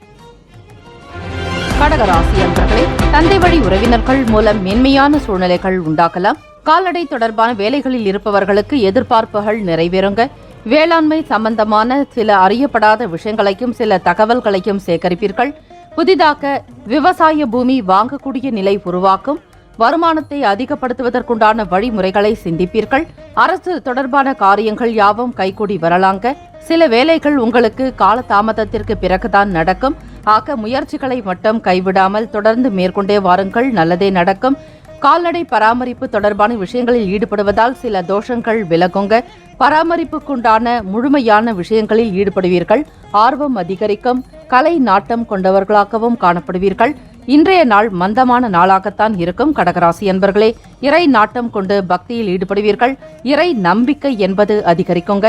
கடகராசி அன்பர்களே, தந்தை வழி உறவினர்கள் மூலம் மென்மையான சூழ்நிலைகள் உண்டாகலாம். கால்நடை தொடர்பான வேலைகளில் இருப்பவர்களுக்கு எதிர்பார்ப்புகள் நிறைவேறுங்க. வேளாண்மை சம்பந்தமான சில அறியப்படாத விஷயங்களையும் சில தகவல்களையும் சேகரிப்பீர்கள். புதிதாக விவசாய பூமி வாங்கக்கூடிய நிலை உருவாக்கும். வருமானத்தை அதிகப்படுத்துவதற்குண்டான வழிமுறைகளை சிந்திப்பீர்கள். அரசு தொடர்பான காரியங்கள் யாவும் கைகூடி வரலாங்க. சில வேலைகள் உங்களுக்கு காலதாமதத்திற்கு பிறகுதான் நடக்கும். ஆக முயற்சிகளை மட்டும் கைவிடாமல் தொடர்ந்து மேற்கொண்டே வாருங்கள். நல்லதே நடக்கும். கால்நடை பராமரிப்பு தொடர்பான விஷயங்களில் ஈடுபடுவதால் சில தோஷங்கள் விலகுங்க. பராமரிப்புக்குண்டான முழுமையான விஷயங்களில் ஈடுபடுவீர்கள். ஆர்வம் அதிகரிக்கும். கலை நாட்டம் கொண்டவர்களாகவும் காணப்படுவீர்கள். இன்றைய நாள் மந்தமான நாளாகத்தான் இருக்கும். கடகராசி அன்பர்களே, இறை நாட்டம் கொண்டு பக்தியில் ஈடுபடுவீர்கள். இறை நம்பிக்கை என்பது அதிகரிக்குங்க.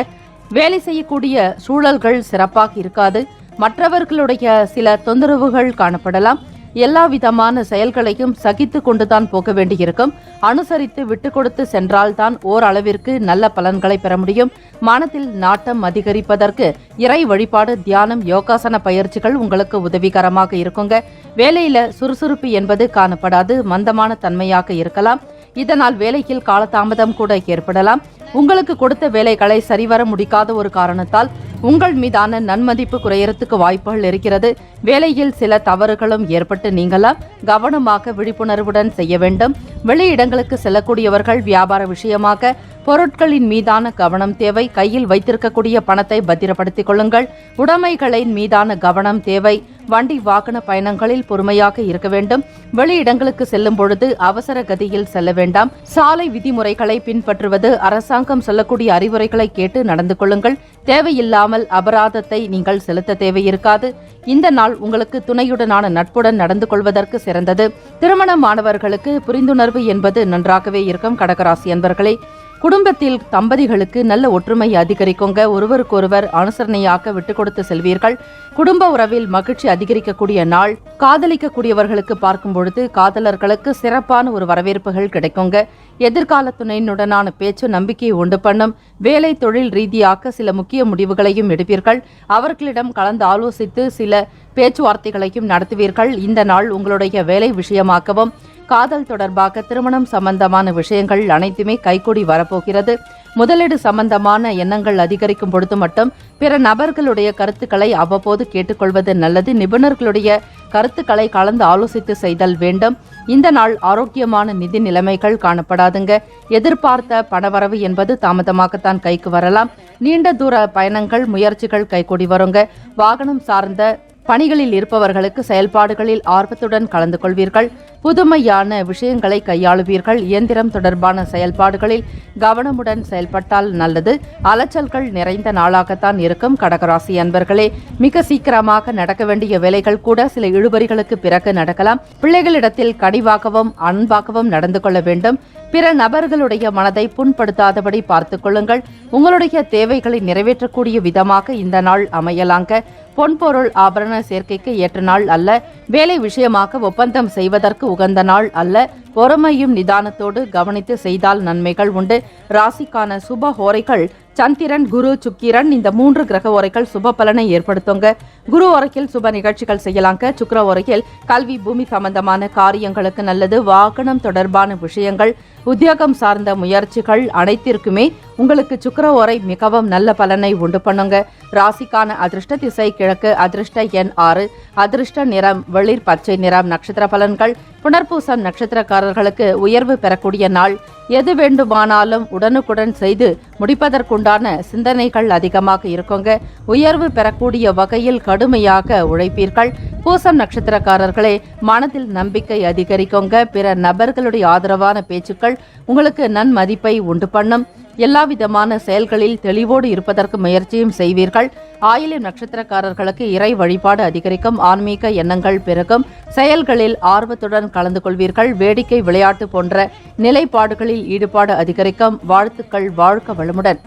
வேலை செய்யக்கூடிய சூழல்கள் சிறப்பாக இருக்காது. மற்றவர்களுடைய சில தொந்தரவுகள் காணப்படலாம். எல்லா விதமான செயல்களையும் சகித்து கொண்டுதான் போக வேண்டியிருக்கும். அனுசரித்து விட்டு கொடுத்து சென்றால்தான் ஓரளவிற்கு நல்ல பலன்களை பெற முடியும். மனதில் நாட்டம் அதிகரிப்பதற்கு இறை வழிபாடு, தியானம், யோகாசன பயிற்சிகள் உங்களுக்கு உதவிகரமாக இருக்குங்க. வேலையில சுறுசுறுப்பு என்பது காணப்படாது, மந்தமான தன்மையாக இருக்கலாம். இதனால் வேலையில் காலதாமதம் கூட ஏற்படலாம். உங்களுக்கு கொடுத்த வேலைகளை சரிவர முடிக்காத ஒரு காரணத்தால் உங்கள் மீதான நன்மதிப்பு குறையறதுக்கு வாய்ப்புகள் இருக்கிறது. வேலையில் சில தவறுகளும் ஏற்பட்டு நீங்களாம். கவனமாக விழிப்புணர்வுடன் செய்ய வேண்டும். வெளியிடங்களுக்கு செல்லக்கூடியவர்கள் வியாபார விஷயமாக பொருட்களின் மீதான கவனம் தேவை. கையில் வைத்திருக்கக்கூடிய பணத்தை பத்திரப்படுத்திக் கொள்ளுங்கள். உடைமைகளின் மீதான கவனம் தேவை. வண்டி வாகன பயணங்களில் பொறுமையாக இருக்க வேண்டும். வெளியிடங்களுக்கு செல்லும் பொழுது அவசர கதியில் செல்ல வேண்டாம். சாலை விதிமுறைகளை பின்பற்றுவது, அரசாங்கம் சொல்லக்கூடிய அறிவுரைகளை கேட்டு நடந்து கொள்ளுங்கள். தேவையில்லாமல் அபராதத்தை நீங்கள் செலுத்த தேவையிருக்காது. இந்த நாள் உங்களுக்கு துணையுடனான நட்புடன் நடந்து கொள்வதற்கு சிறந்தது. திருமணமானவர்களுக்கு புரிந்துணர்வு என்பது நன்றாகவே இருக்கும். கடகராசி அன்பர்களே, குடும்பத்தில் தம்பதிகளுக்கு நல்ல ஒற்றுமை அதிகரிக்குங்க. ஒருவருக்கொருவர் அனுசரணையாக விட்டுக் கொடுத்து செல்வீர்கள். குடும்ப உறவில் மகிழ்ச்சி அதிகரிக்கக்கூடிய நாள். காதலிக்கக்கூடியவர்களுக்கு பார்க்கும் பொழுது காதலர்களுக்கு சிறப்பான ஒரு வரவேற்புகள் கிடைக்குங்க. எதிர்கால துணையினுடனான பேச்சு நம்பிக்கையை உண்டு பண்ணும். வேலை தொழில் ரீதியாக சில முக்கிய முடிவுகளையும் எடுப்பீர்கள். அவர்களிடம் கலந்து ஆலோசித்து சில பேச்சுவார்த்தைகளையும் நடத்துவீர்கள். இந்த நாள் உங்களுடைய வேலை விஷயமாகவும் காதல் தொடர்பாக திருமணம் சம்பந்தமான விஷயங்கள் அனைத்துமே கைகூடி வரப்போகிறது. முதலீடு சம்பந்தமான எண்ணங்கள் அதிகரிக்கும் பொழுது மட்டும் பிற நபர்களுடைய கருத்துக்களை அவ்வப்போது கேட்டுக்கொள்வது நல்லது. நிபுணர்களுடைய கருத்துக்களை கலந்து ஆலோசித்து செய்தல் வேண்டும். இந்த நாள் ஆரோக்கியமான நிதி நிலைமைகள் காணப்படாதுங்க. எதிர்பார்த்த பணவரவு என்பது தாமதமாகத்தான் கைக்கு வரலாம். நீண்ட தூர பயணங்கள், முயற்சிகள் கைகூடி வருங்க. வாகனம் சார்ந்த பணிகளில் இருப்பவர்களுக்கு செயல்பாடுகளில் ஆர்வத்துடன் கலந்து கொள்வீர்கள். புதுமையான விஷயங்களை கையாளுவீர்கள். இயந்திரம் தொடர்பான செயல்பாடுகளில் கவனமுடன் செயல்பட்டால் நல்லது. அலைச்சல்கள் நிறைந்த நாளாகத்தான் இருக்கும். கடகராசி அன்பர்களே, மிக சீக்கிரமாக நடக்க வேண்டிய வேலைகள் கூட சில இழுபறிகளுக்கு பிறகு நடக்கலாம். பிள்ளைகளிடத்தில் கனிவாகவும் அன்பாகவும் நடந்து கொள்ள வேண்டும். பிற நபர்களுடைய மனதை புண்படுத்தாதபடி பார்த்துக் கொள்ளுங்கள். உங்களுடைய தேவைகளை நிறைவேற்றக்கூடிய விதமாக இந்த நாள் அமையலாங்க. பொன்பொருள் ஆபரண சேர்க்கைக்கு ஏற்ற நாள் அல்ல. வேலை விஷயமாக ஒப்பந்தம் செய்வதற்கு உகந்த நாள் அல்ல. பொறுமையும் நிதானத்தோடு கவனித்து செய்தால் நன்மைகள் உண்டு. ராசிக்கான சுப ஹோரைகள் சந்திரன், குரு, சுக்கிரன். இந்த 3 கிரக ஓரைகள் சுப பலனை ஏற்படுத்துங்க. குரு ஓரையில் சுப நிகழ்ச்சிகள் செய்யலாங்க. சுக்கிர ஓரையில் கல்வி, பூமி சம்பந்தமான காரியங்களுக்கு நல்லது. வாகனம் தொடர்பான விஷயங்கள், உத்தியோகம் சார்ந்த முயற்சிகள் அனைத்திற்குமே உங்களுக்கு சுக்கிர ஓரை மிகவும் நல்ல பலனை உண்டு பண்ணுங்க. ராசிக்கான அதிர்ஷ்ட திசை கிழக்கு. அதிர்ஷ்ட எண் 6. அதிர்ஷ்ட நிறம் வெளிர் பச்சை நிறம். நட்சத்திர பலன்கள். புனர்பூசம் நட்சத்திரக்காரர்களுக்கு உயர்வு பெறக்கூடிய நாள். எது வேண்டுமானாலும் உடனுக்குடன் செய்து முடிப்பதற்குண்டான சிந்தனைகள் அதிகமாக இருக்குங்க. உயர்வு பெறக்கூடிய வகையில் கடுமையாக உழைப்பீர்கள். பூசம் நட்சத்திரக்காரர்களே, மனதில் நம்பிக்கை அதிகரிக்குங்க. பிற நபர்களுடைய ஆதரவான பேச்சுக்கள் உங்களுக்கு நன்மதிப்பை உண்டு பண்ணும். எல்லா விதமான செயல்களில் தெளிவோடு இருப்பதற்கு முயற்சியும் செய்வீர்கள். ஆயில்யம் நட்சத்திரக்காரர்களுக்கு இறை வழிபாடு அதிகரிக்கும். ஆன்மீக எண்ணங்கள் பெருகும். செயல்களில் ஆர்வத்துடன் கலந்து கொள்வீர்கள். வேடிக்கை, விளையாட்டு போன்ற நிலைப்பாடுகளில் ஈடுபாடு அதிகரிக்கும். வாழ்த்துக்கள். வாழ்க வளமுடன்.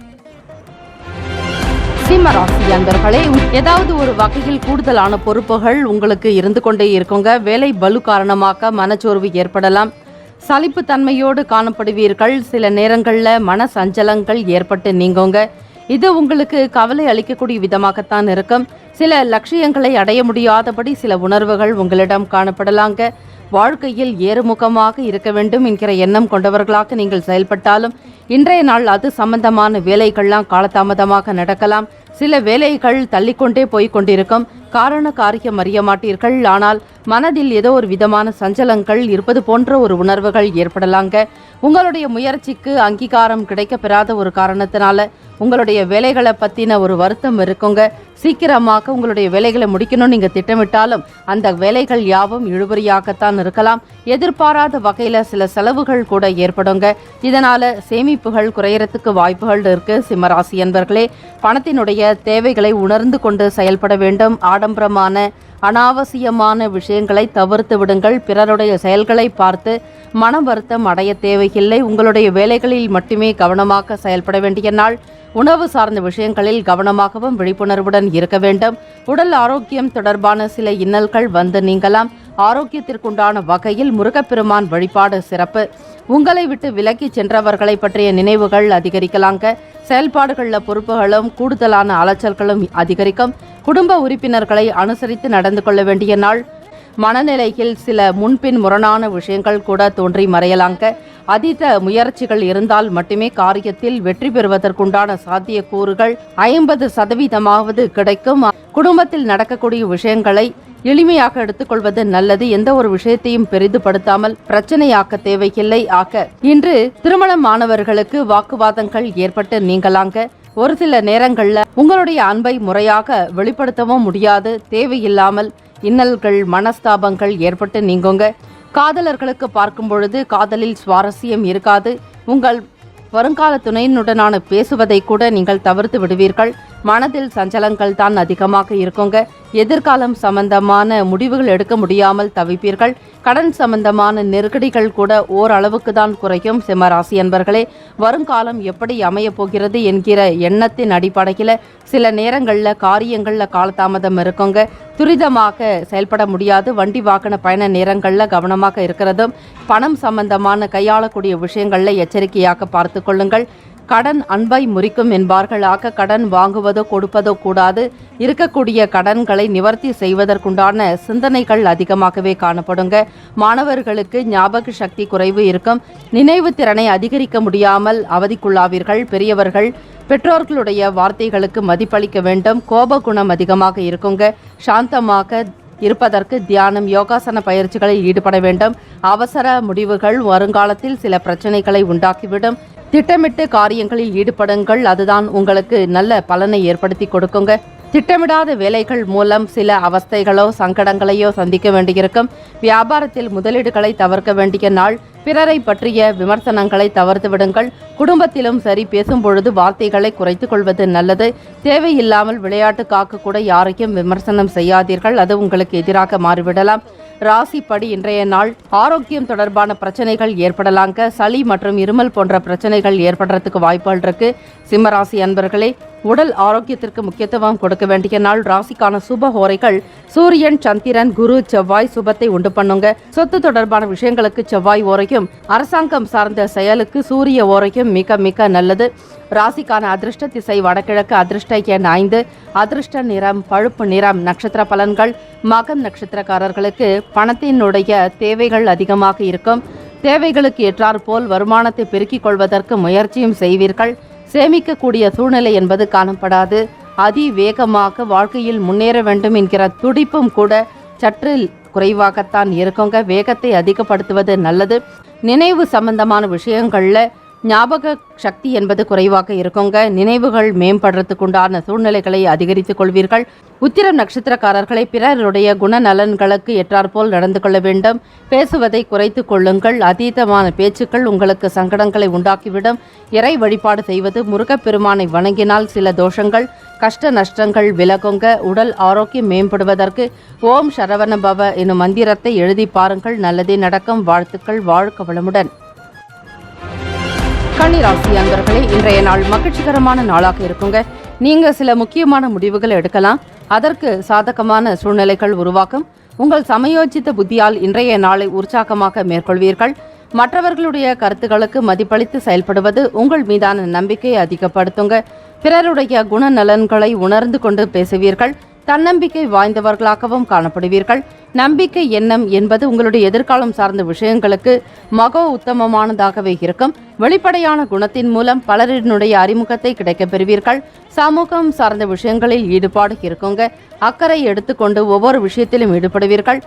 சிம்மராசி அன்பர்களே, ஏதாவது ஒரு வகையில் கூடுதலான பொறுப்புகள் உங்களுக்கு இருந்து கொண்டே இருக்குங்க. வேலை பலு காரணமாக மனச்சோர்வு ஏற்படலாம். சலிப்பு தன்மையோடு காணப்படுவீர்கள். சில நேரங்களில் மன சஞ்சலங்கள் ஏற்பட்டு நீங்குங்க. இது உங்களுக்கு கவலை அளிக்கக்கூடிய விதமாகத்தான் இருக்கும். சில லட்சியங்களை அடைய முடியாதபடி சில உணர்வுகள் உங்களிடம் காணப்படலாங்க. வாழ்க்கையில் ஏறுமுகமாக இருக்க வேண்டும் என்கிற எண்ணம் கொண்டவர்களாக நீங்கள் செயல்பட்டாலும் இன்றைய நாள் அது சம்பந்தமான வேலைகள்லாம் காலதாமதமாக நடக்கலாம். சில வேலைகள் தள்ளிக்கொண்டே போய்கொண்டிருக்கும். காரண காரியம் அறிய மாட்டீர்கள். ஆனால் மனதில் ஏதோ ஒரு விதமான சஞ்சலங்கள் இருப்பது போன்ற ஒரு உணர்வுகள் ஏற்படலாங்க. உங்களுடைய முயற்சிக்கு அங்கீகாரம் கிடைக்க பெறாத ஒரு காரணத்தினால உங்களுடைய வேலைகளை பற்றின ஒரு வருத்தம் இருக்குங்க. சீக்கிரமாக உங்களுடைய வேலைகளை முடிக்கணும்னு நீங்கள் திட்டமிட்டாலும் அந்த வேலைகள் யாவும் இழுபறியாகத்தான் இருக்கலாம். எதிர்பாராத வகையில் சில செலவுகள் கூட ஏற்படுங்க. இதனால் சேமிப்புகள் குறையறதுக்கு வாய்ப்புகள் இருக்கு. சிம்மராசி என்பர்களே, பணத்தினுடைய தேவைகளை உணர்ந்து கொண்டு செயல்பட வேண்டும். ஆடம்பரமான அனாவசியமான விஷயங்களை தவிர்த்து விடுங்கள். பிறருடைய செயல்களை பார்த்து மன வருத்தம் அடைய தேவையில்லை. உங்களுடைய வேலைகளில் மட்டுமே கவனமாக செயல்பட வேண்டிய நாள். உணவு சார்ந்த விஷயங்களில் கவனமாகவும் விழிப்புணர்வுடன் இருக்க வேண்டும். உடல் ஆரோக்கியம் தொடர்பான சில இன்னல்கள் வந்து நீங்கலாம். ஆரோக்கியத்திற்குண்டான வகையில் முருகப்பெருமான் வழிபாடு சிறப்பு. உங்களை விட்டு விலக்கி சென்றவர்களை பற்றிய நினைவுகள் அதிகரிக்கலாங்க. செயல்பாடுகள்ல பொறுப்புகளும் கூடுதலான அலைச்சல்களும் அதிகரிக்கும். குடும்ப உறுப்பினர்களை அனுசரித்து நடந்து கொள்ள வேண்டிய நாள். மனநிலையில் சில முன்பின் முரணான விஷயங்கள் கூட தோன்றி மறையலாங்க. அதீத முயற்சிகள் இருந்தால் மட்டுமே காரியத்தில் வெற்றி பெறுவதற்குண்டான சாத்தியக்கூறுகள் 50% கிடைக்கும். குடும்பத்தில் நடக்கக்கூடிய விஷயங்களை எளிமையாக எடுத்துக்கொள்வது நல்லது. எந்த ஒரு விஷயத்தையும் பெரிதுபடுத்தாமல் பிரச்சனையாக்க தேவையில்லை. இன்று திருமணமானவர்களுக்கு வாக்குவாதங்கள் ஏற்பட்டு நீங்கலாங்க. ஒரு சில நேரங்கள்ல உங்களுடைய அன்பை முறையாக வெளிப்படுத்தவும் முடியாது. தேவையில்லாமல் இன்னல்கள் மனஸ்தாபங்கள் ஏற்பட்டு நீங்குங்க. காதலர்களுக்கு பார்க்கும் பொழுது காதலில் சுவாரஸ்யம் இருக்காது. உங்கள் வருங்கால துணையினுடனான பேசுவதை கூட நீங்கள் தவிர்த்து விடுவீர்கள். மனதில் சஞ்சலங்கள் தான் அதிகமாக இருக்குங்க. எதிர்காலம் சம்பந்தமான முடிவுகள் எடுக்க முடியாமல் தவிப்பீர்கள். கடன் சம்பந்தமான நெருக்கடிகள் கூட ஓரளவுக்கு தான் குறையும். சிம்மராசி அன்பர்களே, வருங்காலம் எப்படி அமைய போகிறது என்கிற எண்ணத்தின் அடிப்படையில் சில நேரங்களில் காரியங்களில் காலதாமதம் இருக்குங்க. துரிதமாக செயல்பட முடியாது. வண்டி வாகன பயண நேரங்களில் கவனமாக இருக்கிறதும், பணம் சம்பந்தமான கையாளக்கூடிய விஷயங்களில் எச்சரிக்கையாக பார்த்து கொள்ளுங்கள். கடன் அன்பை முறிக்கும் என்பார்களாக. கடன் வாங்குவதோ கொடுப்பதோ கூடாது. இருக்கக்கூடிய கடன்களை நிவர்த்தி செய்வதற்குண்டான சிந்தனைகள் அதிகமாகவே காணப்படுங்க. மாணவர்களுக்கு ஞாபக சக்தி குறைவு இருக்கும். நினைவு திறனை அதிகரிக்க முடியாமல் அவதிக்குள்ளாவீர்கள். பெரியவர்கள் பெற்றோர்களுடைய வார்த்தைகளுக்கு மதிப்பளிக்க வேண்டும். கோப குணம் அதிகமாக இருக்குங்க. சாந்தமாக இருப்பதற்கு தியானம், யோகாசன பயிற்சிகளில் ஈடுபட வேண்டும். அவசர முடிவுகள் வருங்காலத்தில் சில பிரச்சனைகளை உண்டாக்கிவிடும். திட்டமிட்டு காரியங்களில் ஈடுபடுங்கள். அதுதான் உங்களுக்கு நல்ல பலனை ஏற்படுத்தி கொடுக்குங்க. திட்டமிடாத வேலைகள் மூலம் சில அவஸ்தைகளோ சங்கடங்களையோ சந்திக்க வேண்டியிருக்கும். வியாபாரத்தில் முதலீடுகளை தவிர்க்க வேண்டிய நாள். பிறரை பற்றிய விமர்சனங்களை தவிர்த்து விடுங்கள். குடும்பத்திலும் சரி, பேசும் பொழுது வார்த்தைகளை குறைத்துக் கொள்வது நல்லது. தேவையில்லாமல் விளையாட்டுக்காக கூட யாரையும் விமர்சனம் செய்யாதீர்கள். அது உங்களுக்கு எதிராக மாறிவிடலாம். ராசிப்படி இன்றைய நாள் ஆரோக்கியம் தொடர்பான பிரச்சனைகள் ஏற்படலாங்க. சளி மற்றும் இருமல் போன்ற பிரச்சனைகள் ஏற்படுறதுக்கு வாய்ப்புகள் இருக்கு. சிம்மராசி அன்பர்களே, உடல் ஆரோக்கியத்திற்கு முக்கியத்துவம் கொடுக்க வேண்டிய நாள். ராசிக்கான சுப ஹோரைகள் சூரியன், சந்திரன், குரு, செவ்வாய் சுபத்தை உண்டு பண்ணுங்க. சொத்து தொடர்பான விஷயங்களுக்கு செவ்வாய் ஓரையும், அரசாங்கம் சார்ந்த செயலுக்கு சூரிய ஓரையும் மிக மிக நல்லது. ராசிக்கான அதிர்ஷ்ட திசை வடகிழக்கு. அதிர்ஷ்ட எண் 5. அதிர்ஷ்ட நிறம் பழுப்பு நிறம். நட்சத்திர பலன்கள். மகம் நட்சத்திரக்காரர்களுக்கு பணத்தினுடைய தேவைகள் அதிகமாக இருக்கும். தேவைகளுக்கு ஏற்றாற்போல் வருமானத்தை பெருக்கிக் கொள்வதற்கு முயற்சியும் செய்வீர்கள். சேமிக்கக்கூடிய சூழ்நிலை என்பது காணப்படாது. அதிவேகமாக வாழ்க்கையில் முன்னேற வேண்டும் என்கிற துடிப்பும் கூட சற்று குறைவாகத்தான் இருக்குங்க. வேகத்தை அதிகப்படுத்துவது நல்லது. நினைவு சம்பந்தமான விஷயங்கள்ல ஞாபக சக்தி என்பது குறைவாக இருக்குங்க. நினைவுகள் மேம்படுறதுக்குண்டான சூழ்நிலைகளை அதிகரித்துக் கொள்வீர்கள். உத்திரம் நட்சத்திரக்காரர்களை பிறருடைய குணநலன்களுக்கு ஏற்றாற்போல் நடந்து கொள்ள வேண்டும். பேசுவதை குறைத்து கொள்ளுங்கள். அதீதமான பேச்சுக்கள் உங்களுக்கு சங்கடங்களை உண்டாக்கிவிடும். இறை வழிபாடு செய்வது, முருகப்பெருமானை வணங்கினால் சில தோஷங்கள் கஷ்ட நஷ்டங்கள் விலகுங்க. உடல் ஆரோக்கியம் மேம்படுவதற்கு ஓம் சரவண பவ எனும் மந்திரத்தை எழுதி பாருங்கள். நல்லதே நடக்கும். வாழ்த்துக்கள். வாழ்க வளமுடன். கன்னிராசி அன்பர்களே, இன்றைய நாள் மகிழ்ச்சிகரமான நாளாக இருக்குங்க. நீங்க சில முக்கியமான முடிவுகள் எடுக்கலாம். அதற்கு சாதகமான சூழ்நிலைகள் உருவாக்கும். உங்கள் சமயோசித்த புத்தியால் இன்றைய நாளை உற்சாகமாக மேற்கொள்வீர்கள். மற்றவர்களுடைய கருத்துக்களுக்கு மதிப்பளித்து செயல்படுவது உங்கள் மீதான நம்பிக்கையை அதிகப்படுத்துங்க. பிறருடைய குணநலன்களை உணர்ந்து கொண்டு பேசுவீர்கள். தன்னம்பிக்கை வாய்ந்தவர்களாகவும் காணப்படுவீர்கள். நம்பிக்கை எண்ணம் என்பது உங்களுடைய எதிர்காலம் சார்ந்த விஷயங்களுக்கு மகோ உத்தமமானதாகவே இருக்கும். வெளிப்படையான குணத்தின் மூலம் பலரினுடைய அறிமுகத்தை கிடைக்கப் பெறுவீர்கள். சமூகம் சார்ந்த விஷயங்களில் ஈடுபாடு இருக்குங்க. அக்கறை எடுத்துக்கொண்டு ஒவ்வொரு விஷயத்திலும் ஈடுபடுவீர்கள்.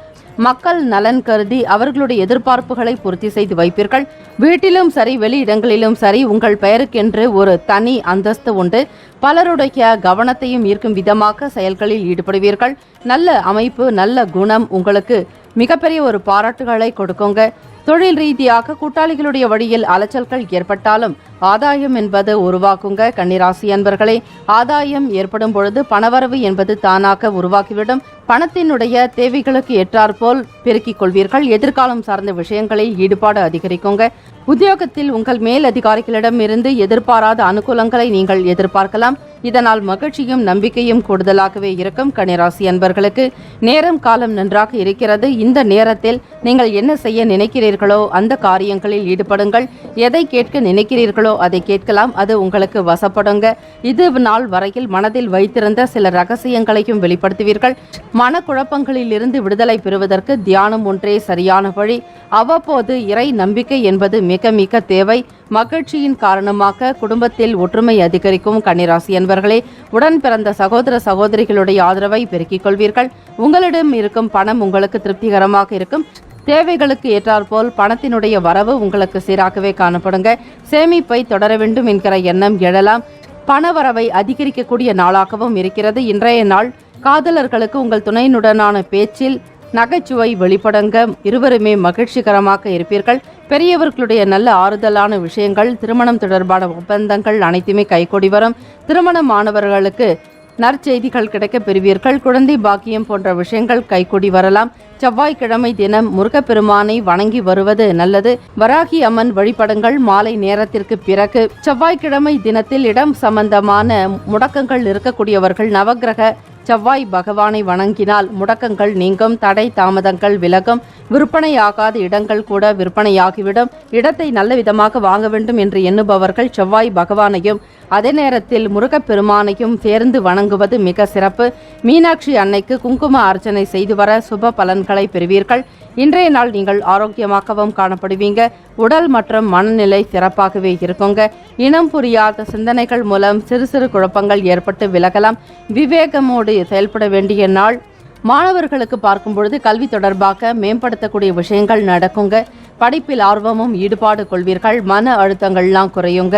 மக்கள் நலன் கருதி அவர்களுடைய எதிர்பார்ப்புகளை பூர்த்தி செய்து வைப்பீர்கள். வீட்டிலும் சரி, வெளியிடங்களிலும் சரி, உங்கள் பெயருக்கென்று ஒரு தனி அந்தஸ்து உண்டு. பலருடைய கவனத்தையும் ஈர்க்கும் விதமாக செயல்களில் ஈடுபடுவீர்கள். நல்ல அமைப்பு, நல்ல குணம் உங்களுக்கு மிகப்பெரிய ஒரு பாராட்டுகளை கொடுக்குங்க. தொழில் ரீதியாக கூட்டாளிகளுடைய வழியில் அலைச்சல்கள் ஏற்பட்டாலும் ஆதாயம் என்பது உருவாக்குங்க. கன்னிராசி அன்பர்களே, ஆதாயம் ஏற்படும் பொழுது பணவரவு என்பது தானாக உருவாக்கிவிடும். பணத்தினுடைய தேவைகளுக்கு ஏற்றாற்போல் பெருக்கிக் கொள்வீர்கள். எதிர்காலம் சார்ந்த விஷயங்களில் ஈடுபாடு அதிகரிக்குங்க. உத்தியோகத்தில் உங்கள் மேல் அதிகாரிகளிடம் இருந்து எதிர்பாராத அனுகூலங்களை நீங்கள் எதிர்பார்க்கலாம். இதனால் மகிழ்ச்சியும் நம்பிக்கையும் கூடுதலாகவே இருக்கும். கன்னிராசி அன்பர்களுக்கு நேரம் காலம் நன்றாக இருக்கிறது. இந்த நேரத்தில் நீங்கள் என்ன செய்ய நினைக்கிறீர்களோ அந்த காரியங்களில் ஈடுபடுங்கள். எதை கேட்க நினைக்கிறீர்களோ அதை கேட்கலாம். அது உங்களுக்கு வசப்படுங்க. இது நாள் வரையில் மனதில் வைத்திருந்த சில ரகசியங்களையும் வெளிப்படுத்துவீர்கள். மனக்குழப்பங்களில் இருந்து விடுதலை பெறுவதற்கு தியானம் ஒன்றே சரியான வழி. அவ்வப்போது இறை நம்பிக்கை என்பது மிக மிக தேவை. மகிழ்ச்சியின் காரணமாக குடும்பத்தில் ஒற்றுமை அதிகரிக்கும். கன்னிராசி அன்பர்களே, உடன் பிறந்த சகோதர சகோதரிகளுடைய ஆதரவை பெருக்கிக் கொள்வீர்கள். உங்களிடம் இருக்கும் பணம் உங்களுக்கு திருப்திகரமாக இருக்கும். தேவைகளுக்கு ஏற்றாற்போல் பணத்தினுடைய வரவு உங்களுக்கு சீராகவே காணப்படுங்க. சேமிப்பை தொடர வேண்டும் என்கிற எண்ணம் எழலாம். பணவரவை அதிகரிக்கக்கூடிய நாளாகவும் இருக்கிறது. இன்றைய நாள் காதலர்களுக்கு உங்கள் துணையினுடனான பேச்சில் நகைச்சுவை வெளிப்படுங்க. இருவருமே மகிழ்ச்சிகரமாக இருப்பீர்கள். பெரியவர்களுடைய நல்ல ஆறுதலான விஷயங்கள், திருமணம் தொடர்பான ஒப்பந்தங்கள் அனைத்துமே கைகூடி வரும். திருமணமானவர்களுக்கு நற்செய்திகள் கிடைக்க பெறுவீர்கள். குழந்தை பாக்கியம் போன்ற விஷயங்கள் கைகூடி வரலாம். செவ்வாய்க்கிழமை தினம் முருகப்பெருமானை வணங்கி வருவது நல்லது. வராகி அம்மன் வழிபடுங்கள். மாலை நேரத்திற்கு பிறகு செவ்வாய்க்கிழமை தினத்தில் இடம் சம்பந்தமான முடக்கங்கள் இருக்கக்கூடியவர்கள் நவக்கிரக செவ்வாய் பகவானை வணங்கினால் முடக்கங்கள் நீங்கும். தடை தாமதங்கள் விலகும். விற்பனையாகாத இடங்கள் கூட விற்பனையாகிவிடும். இடத்தை நல்ல விதமாக வாங்க வேண்டும் என்று எண்ணுபவர்கள் செவ்வாய் பகவானையும் அதே நேரத்தில் முருகப்பெருமானையும் சேர்ந்து வணங்குவது மிக சிறப்பு. மீனாட்சி அன்னைக்கு குங்கும அர்ச்சனை செய்து வர சுப பலன்களை பெறுவீர்கள். இன்றைய நாள் நீங்கள் ஆரோக்கியமாகவும் காணப்படுவீங்க. உடல் மற்றும் மனநிலை சிறப்பாகவே இருக்குங்க. இனம் புரியாத சிந்தனைகள் மூலம் சிறு சிறு குழப்பங்கள் ஏற்பட்டு விலகலாம். விவேகமோடு செயல்பட வேண்டிய நாள். மாணவர்களுக்கு பார்க்கும் பொழுது கல்வி தொடர்பாக மேம்படுத்தக்கூடிய விஷயங்கள் நடக்குங்க. படிப்பில் ஆர்வமும் ஈடுபாடு கொள்வீர்கள். மன அழுத்தங்கள்லாம் குறையுங்க.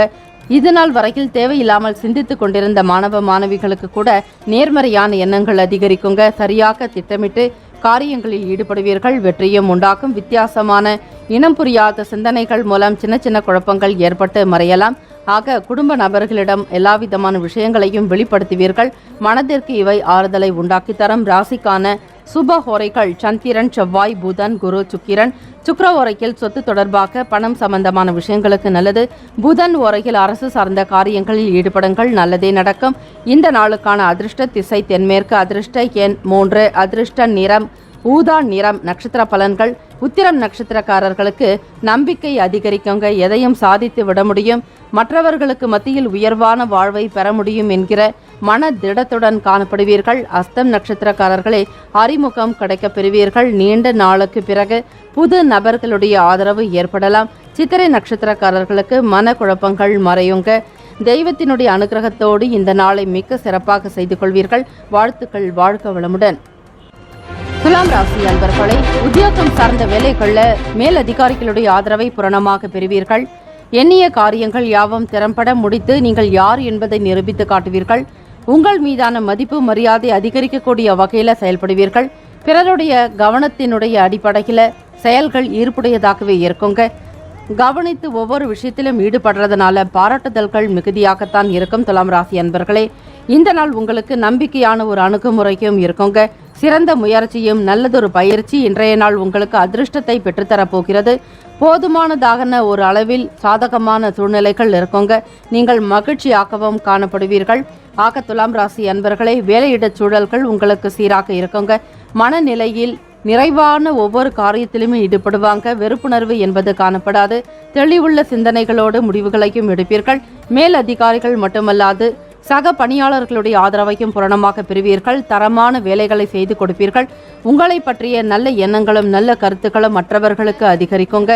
இதுநாள் வரையில் தேவையில்லாமல் சிந்தித்துக் கொண்டிருந்த மாணவ மாணவிகளுக்கு கூட நேர்மறையான எண்ணங்கள் அதிகரிக்குங்க. சரியாக திட்டமிட்டு காரியங்களில் ஈடுபடுவீர்கள். வெற்றியும் உண்டாக்கும். வித்தியாசமான இனம் புரியாத சிந்தனைகள் மூலம் சின்ன சின்ன குழப்பங்கள் ஏற்பட்டு மறையலாம். ஆக குடும்ப நபர்களிடம் எல்லாவிதமான விஷயங்களையும் வெளிப்படுத்துவீர்கள். மனதிற்கு இவை ஆறுதலை உண்டாக்கி தரும். ராசிக்கான சுப ஹோரைகள் சந்திரன், செவ்வாய், புதன், குரு, சுக்கிரன். சுக்கிர ஓரையில் சொத்து தொடர்பாக பணம் சம்பந்தமான விஷயங்களுக்கு நல்லது. புதன் ஓரையில் அரசு சார்ந்த காரியங்களில் ஈடுபடுங்கள். நல்லதே நடக்கும். இந்த நாளுக்கான அதிர்ஷ்ட திசை தென்மேற்கு. அதிர்ஷ்ட எண் 3. அதிர்ஷ்ட நிறம் ஊதா நிறம். நட்சத்திர பலன்கள். உத்திரம் நட்சத்திரக்காரர்களுக்கு நம்பிக்கை அதிகரிக்குங்க. எதையும் சாதித்து விட முடியும். மற்றவர்களுக்கு மத்தியில் உயர்வான வாழ்வை பெற முடியும் என்கிற மன திடத்துடன் காணப்படுவீர்கள். அஸ்தம் நட்சத்திரக்காரர்களே, அறிமுகம் கிடைக்க பெறுவீர்கள். நீண்ட நாளுக்கு பிறகு புது நபர்களுடைய ஆதரவு ஏற்படலாம். சித்திரை நட்சத்திரக்காரர்களுக்கு மன குழப்பங்கள் மறையுங்க. தெய்வத்தினுடைய அனுகிரகத்தோடு இந்த நாளை மிக சிறப்பாக செய்து கொள்வீர்கள். வாழ்த்துக்கள். வாழ்க வளமுடன். துலாம் ராசி அன்பர்களே, உத்தியோகம் சார்ந்த வேலைகளில் மேலதிகாரிகளுடைய ஆதரவை பூரணமாக பெறுவீர்கள். எண்ணிய காரியங்கள் யாவும் திறம்பட முடித்து நீங்கள் யார் என்பதை நிரூபித்து காட்டுவீர்கள். உங்கள் மீதான மதிப்பு மரியாதை அதிகரிக்கக்கூடிய வகையில் செயல்படுவீர்கள். பிறருடைய கவனத்தினுடைய அடிப்படையில் செயல்கள் ஈர்ப்புடையதாகவே இருக்குங்க. கவனித்து ஒவ்வொரு விஷயத்திலும் ஈடுபடுறதுனால பாராட்டுதல்கள் மிகுதியாகத்தான் இருக்கும். துலாம் ராசி அன்பர்களே, இந்த நாள் உங்களுக்கு நம்பிக்கையான ஒரு அணுகுமுறையும் இருக்குங்க. சிறந்த முயற்சியும் நல்லதொரு பயிற்சி இன்றைய நாள் உங்களுக்கு அதிர்ஷ்டத்தை பெற்றுத்தரப்போகிறது. போதுமானதாகன ஒரு அளவில் சாதகமான சூழ்நிலைகள் இருக்குங்க. நீங்கள் மகிழ்ச்சியாகவும் காணப்படுவீர்கள். ஆக துலாம் ராசி அன்பர்களே, வேலையிடச் சூழல்கள் உங்களுக்கு சீராக இருக்குங்க. மனநிலையில் நிறைவான ஒவ்வொரு காரியத்திலுமே ஈடுபடுவாங்க. வெறுப்புணர்வு என்பது காணப்படாது. தெளிவுள்ள சிந்தனைகளோடு முடிவுகளையும் எடுப்பீர்கள். மேல் அதிகாரிகள் மட்டுமல்லாது சக பணியாளர்களுடைய ஆதரவையும் பூரணமாக பெறுவீர்கள். தரமான வேலைகளை செய்து கொடுப்பீர்கள். உங்களை பற்றிய நல்ல எண்ணங்களும் நல்ல கருத்துக்களும் மற்றவர்களுக்கு அதிகரிக்குங்க.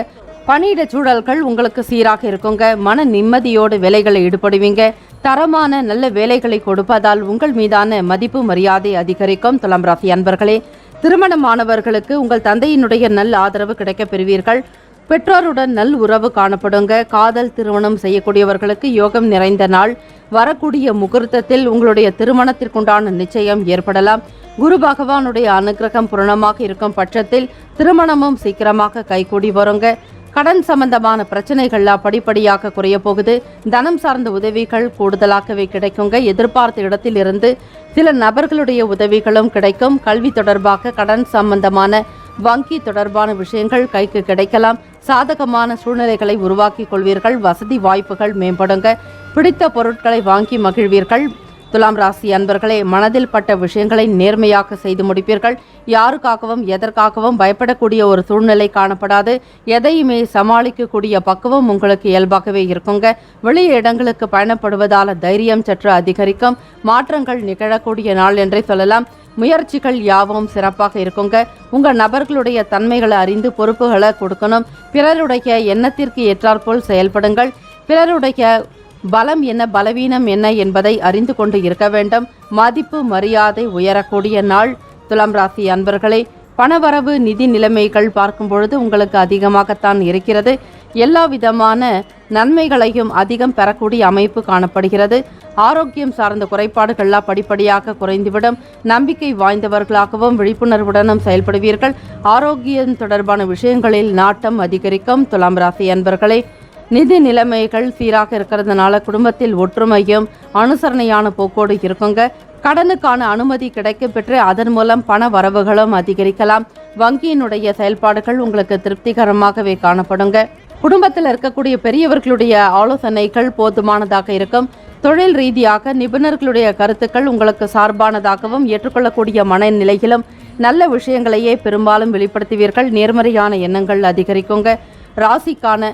பணியிட சூழல்கள் உங்களுக்கு சீராக இருக்குங்க. மன நிம்மதியோடு வேலைகளை ஈடுபடுவீங்க. தரமான நல்ல வேலைகளை கொடுப்பதால் உங்கள் மீதான மதிப்பு மரியாதை அதிகரிக்கும். துலாம் ராசி அன்பர்களே, திருமணமானவர்களுக்கு உங்கள் தந்தையினுடைய நல்ல ஆதரவு கிடைக்க பெறுவீர்கள். பெற்றோருடன் நல் உறவு காணப்படுங்க. காதல் திருமணம் செய்யக்கூடியவர்களுக்கு யோகம் நிறைந்த நாள். வரக்கூடிய முகூர்த்தத்தில் உங்களுடைய திருமணத்திற்குண்டான நிச்சயம் ஏற்படலாம். குரு பகவானுடைய அனுகிரகம் பூரணமாக இருக்கும் பட்சத்தில் திருமணமும் சீக்கிரமாக கைகூடி வருங்க. கடன் சம்பந்தமான பிரச்சனைகள்லாம் படிப்படியாக குறைய போகுது. தனம் சார்ந்த உதவிகள் கூடுதலாகவே கிடைக்குங்க. எதிர்பார்த்த இடத்தில் இருந்து சில நபர்களுடைய உதவிகளும் கிடைக்கும். கல்வி தொடர்பாக கடன் சம்பந்தமான வங்கி தொடர்பான விஷயங்கள் கைக்கு கிடைக்கலாம். சாதகமான சூழ்நிலைகளை உருவாக்கி கொள்வீர்கள். வசதி வாய்ப்புகள் மேம்படுங்க. பிடித்த பொருட்களை வாங்கி மகிழ்வீர்கள். துலாம் ராசி அன்பர்களே, மனதில் பட்ட விஷயங்களை நேர்மையாக செய்து முடிப்பீர்கள். யாருக்காகவும் எதற்காகவும் பயப்படக்கூடிய ஒரு சூழ்நிலை காணப்படாது. எதையுமே சமாளிக்கக்கூடிய பக்குவம் உங்களுக்கு இயல்பாகவே இருக்குங்க. வெளி இடங்களுக்கு பயணப்படுவதால் தைரியம் சற்று அதிகரிக்கும். மாற்றங்கள் நிகழக்கூடிய நாள் என்றே சொல்லலாம். முயற்சிகள் யாவும் சிறப்பாக இருக்குங்க. உங்க நபர்களுடைய தன்மைகளை அறிந்து பொறுப்புகளை கொடுக்கணும். பிறருடைய எண்ணத்திற்கு ஏற்றாற்போல் செயல்படுங்கள். பிறருடைய பலம் என்ன, பலவீனம் என்ன என்பதை அறிந்து கொண்டு இருக்க வேண்டும். மதிப்பு மரியாதை உயரக்கூடிய நாள். துலாம் ராசி அன்பர்களே, பணவரவு நிதி நிலைமைகள் பார்க்கும் பொழுது உங்களுக்கு அதிகமாகத்தான் இருக்கிறது. எல்லா விதமான நன்மைகளையும் அதிகம் பெறக்கூடிய அமைப்பு காணப்படுகிறது. ஆரோக்கியம் சார்ந்த குறைபாடுகள்லாம் படிப்படியாக குறைந்துவிடும். நம்பிக்கை வாய்ந்தவர்களாகவும் விழிப்புணர்வுடனும் செயல்படுவீர்கள். ஆரோக்கியம் தொடர்பான விஷயங்களில் நாட்டம் அதிகரிக்கும். துலாம் ராசி அன்பர்களே, நிதி நிலைமைகள் சீராக இருக்கிறதுனால குடும்பத்தில் ஒற்றுமையும் அனுசரணையான போக்கோடு இருக்குங்க. கடனுக்கான அனுமதி கிடைக்க பெற்று அதன் மூலம் பண வரவுகளும் அதிகரிக்கலாம். வங்கியினுடைய செயல்பாடுகள் உங்களுக்கு திருப்திகரமாகவே காணப்படுங்க. குடும்பத்தில் இருக்கக்கூடிய பெரியவர்களுடைய ஆலோசனைகள் போதுமானதாக இருக்கும். தொழில் ரீதியாக நிபுணர்களுடைய கருத்துக்கள் உங்களுக்கு சார்பானதாகவும் ஏற்றுக்கொள்ளக்கூடிய மனநிலையிலும் நல்ல விஷயங்களையே பெரும்பாலும் வெளிப்படுத்துவீர்கள். நேர்மறையான எண்ணங்கள் அதிகரிக்குங்க. ராசிக்கான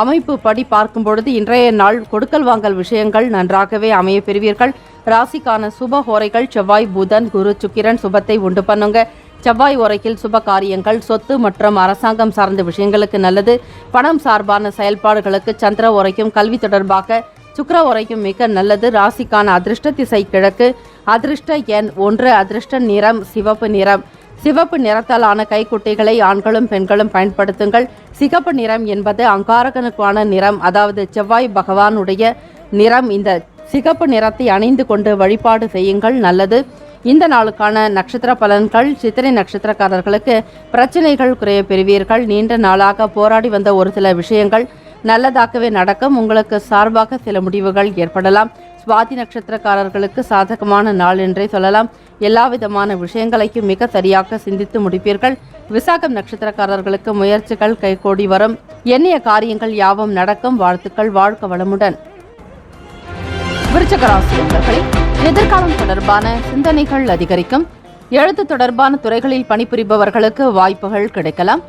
அமைப்பு படி பார்க்கும் பொழுது இன்றைய நாள் கொடுக்கல் வாங்கல் விஷயங்கள் நன்றாகவே அமைய பெறுவீர்கள். ராசிக்கான சுப ஹோரைகள் செவ்வாய், புதன், குரு, சுக்கிரன் சுபத்தை உண்டு பண்ணுங்க. செவ்வாய் ஓரையில் சுப காரியங்கள், சொத்து மற்றும் அரசாங்கம் சார்ந்த விஷயங்களுக்கு நல்லது. பணம் சார்பான செயல்பாடுகளுக்கு சந்திர ஓரைக்கும் கல்வி தொடர்பாக சுக்கிர ஓரைக்கும் மிக நல்லது. ராசிக்கான அதிர்ஷ்ட திசை கிழக்கு. அதிர்ஷ்ட எண் 1. அதிர்ஷ்ட நிறம் சிவப்பு நிறம். சிவப்பு நிறத்தாலான கைக்குட்டைகளை ஆண்களும் பெண்களும் பயன்படுத்துங்கள். சிகப்பு நிறம் என்பது அங்காரகனுக்கான நிறம், அதாவது செவ்வாய் பகவானுடைய நிறம். இந்த சிகப்பு நிறத்தை அணிந்து கொண்டு வழிபாடு செய்யுங்கள், நல்லது. இந்த நாளுக்கான நட்சத்திர பலன்கள். சித்திரை நட்சத்திரக்காரர்களுக்கு பிரச்சனைகள் குறைய பெறுவீர்கள். நீண்ட நாளாக போராடி வந்த ஒரு சில விஷயங்கள் நல்லதாகவே நடக்கும். உங்களுக்கு சார்பாக சில முடிவுகள் ஏற்படலாம். சுவாதி நட்சத்திரக்காரர்களுக்கு சாதகமான நாள் என்றே சொல்லலாம். எல்லா விதமான விஷயங்களையும் மிக சரியாக சிந்தித்து முடிப்பீர்கள். விசாகம் நட்சத்திரக்காரர்களுக்கு முயற்சிகள் கைகூடி வரும். எண்ணிய காரியங்கள் யாவும் நடக்கும். வாழ்த்துக்கள். வாழ்க வளமுடன். விருச்சிக ராசி அன்பர்களே, எதிர்காலம் தொடர்பான சிந்தனைகள் அதிகரிக்கும். எழுத்து தொடர்பான துறைகளில் பணிபுரிபவர்களுக்கு வாய்ப்புகள் கிடைக்கலாம்.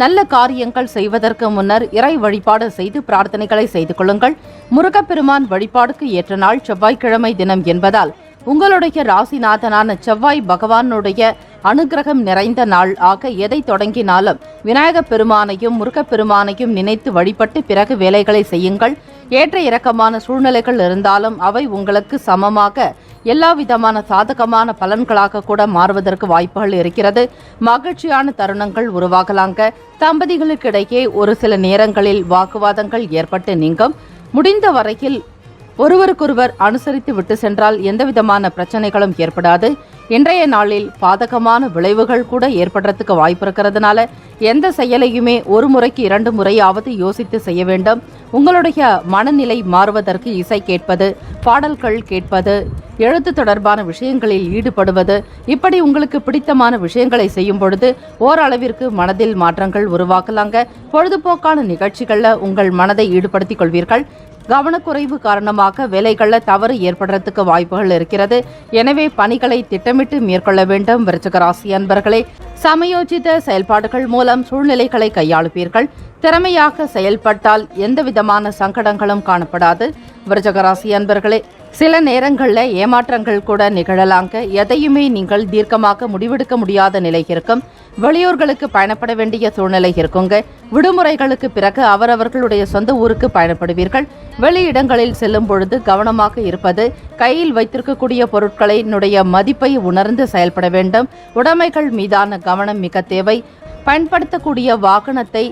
நல்ல காரியங்கள் செய்வதற்கு முன்னர் இறை வழிபாடு செய்து பிரார்த்தனைகளை செய்து கொள்ளுங்கள். முருகப்பெருமான் வழிபாடுக்கு ஏற்ற நாள் செவ்வாய்க்கிழமை தினம் என்பதால் உங்களுடைய ராசிநாதனான செவ்வாய் பகவானுடைய அனுகிரகம் நிறைந்த நாள் ஆக எதை தொடங்கினாலும் விநாயகப் பெருமானையும் முருகப்பெருமானையும் நினைத்து வழிபட்டு பிறகு வேலைகளை செய்யுங்கள். ஏற்ற இறக்கமான சூழ்நிலைகள் இருந்தாலும் அவை உங்களுக்கு சமமாக எல்லா விதமான சாதகமான பலன்களாக கூட மாறுவதற்கு வாய்ப்புகள் இருக்கிறது. மகிழ்ச்சியான தருணங்கள் உருவாகலாங்க. தம்பதிகளுக்கிடையே ஒரு சில நேரங்களில் வாக்குவாதங்கள் ஏற்பட்டு நீங்கும். முடிந்த வரையில் ஒருவருக்கொருவர் அனுசரித்து விட்டு சென்றால் எந்தவிதமான பிரச்சனைகளும் ஏற்படாது. இன்றைய நாளில் பாதகமான விளைவுகள் கூட ஏற்படுறதுக்கு வாய்ப்பு இருக்கிறதுனால எந்த செயலையுமே ஒரு முறைக்கு 2 முறையாவது யோசித்து செய்ய வேண்டும். உங்களுடைய மனநிலை மாறுவதற்கு இசை கேட்பது, பாடல்கள் கேட்பது, எழுத்து தொடர்பான விஷயங்களில் ஈடுபடுவது, இப்படி உங்களுக்கு பிடித்தமான விஷயங்களை செய்யும் பொழுது ஓரளவிற்கு மனதில் மாற்றங்கள் உருவாக்கலாங்க. பொழுதுபோக்கான நிகழ்ச்சிகளில் உங்கள் மனதை ஈடுபடுத்திக் கொள்வீர்கள். கவனக்குறைவு காரணமாக வேலைகளில் தவறு ஏற்படுறதுக்கு வாய்ப்புகள் இருக்கிறது. எனவே பணிகளை திட்டமிட்டு மேற்கொள்ள வேண்டும். விருச்சிக ராசி அன்பர்களே, சமயோஜித செயல்பாடுகள் மூலம் சூழ்நிலைகளை கையாளுவீர்கள். திறமையாக செயல்பட்டால் எந்த விதமான சங்கடங்களும் காணப்படாது. விருச்சிக ராசி அன்பர்களே, சில நேரங்களில் ஏமாற்றங்கள் கூட நிகழலாங்க. எதையுமே நீங்கள் தீர்க்கமாக முடிவெடுக்க முடியாத நிலை இருக்கும். வெளியூர்களுக்கு பயணப்பட வேண்டிய சூழ்நிலை இருக்குங்க. விடுமுறைகளுக்கு பிறகு அவரவர்களுடைய சொந்த ஊருக்கு பயணப்படுவீர்கள். வெளியிடங்களில் செல்லும் பொழுது கவனமாக இருப்பது, கையில் வைத்திருக்கக்கூடிய பொருட்களினுடைய மதிப்பை உணர்ந்து செயல்பட வேண்டும். உடைமைகள் மீதான கவனம் மிக தேவை. பயன்படுத்தக்கூடிய வாகனத்தை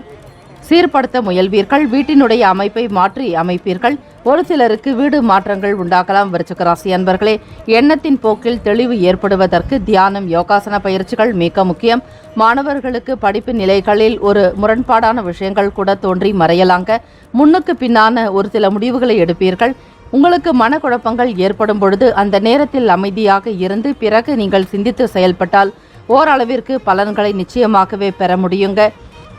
சீர்படுத்த முயல்வீர்கள். வீட்டினுடைய அமைப்பை மாற்றி அமைப்பீர்கள். ஒரு சிலருக்கு வீடு மாற்றங்கள் உண்டாகலாம். விருச்சிக ராசி அன்பர்களே, எண்ணத்தின் போக்கில் தெளிவு ஏற்படுவதற்கு தியானம், யோகாசன பயிற்சிகள் மிக முக்கியம். மாணவர்களுக்கு படிப்பு நிலைகளில் ஒரு முரண்பாடான விஷயங்கள் கூட தோன்றி மறையலாங்க. முன்னுக்கு பின்னான ஒரு சில முடிவுகளை எடுப்பீர்கள். உங்களுக்கு மனக்குழப்பங்கள் ஏற்படும் பொழுது அந்த நேரத்தில் அமைதியாக இருந்து பிறகு நீங்கள் சிந்தித்து செயல்பட்டால் ஓரளவிற்கு பலன்களை நிச்சயமாகவே பெற முடியுங்க.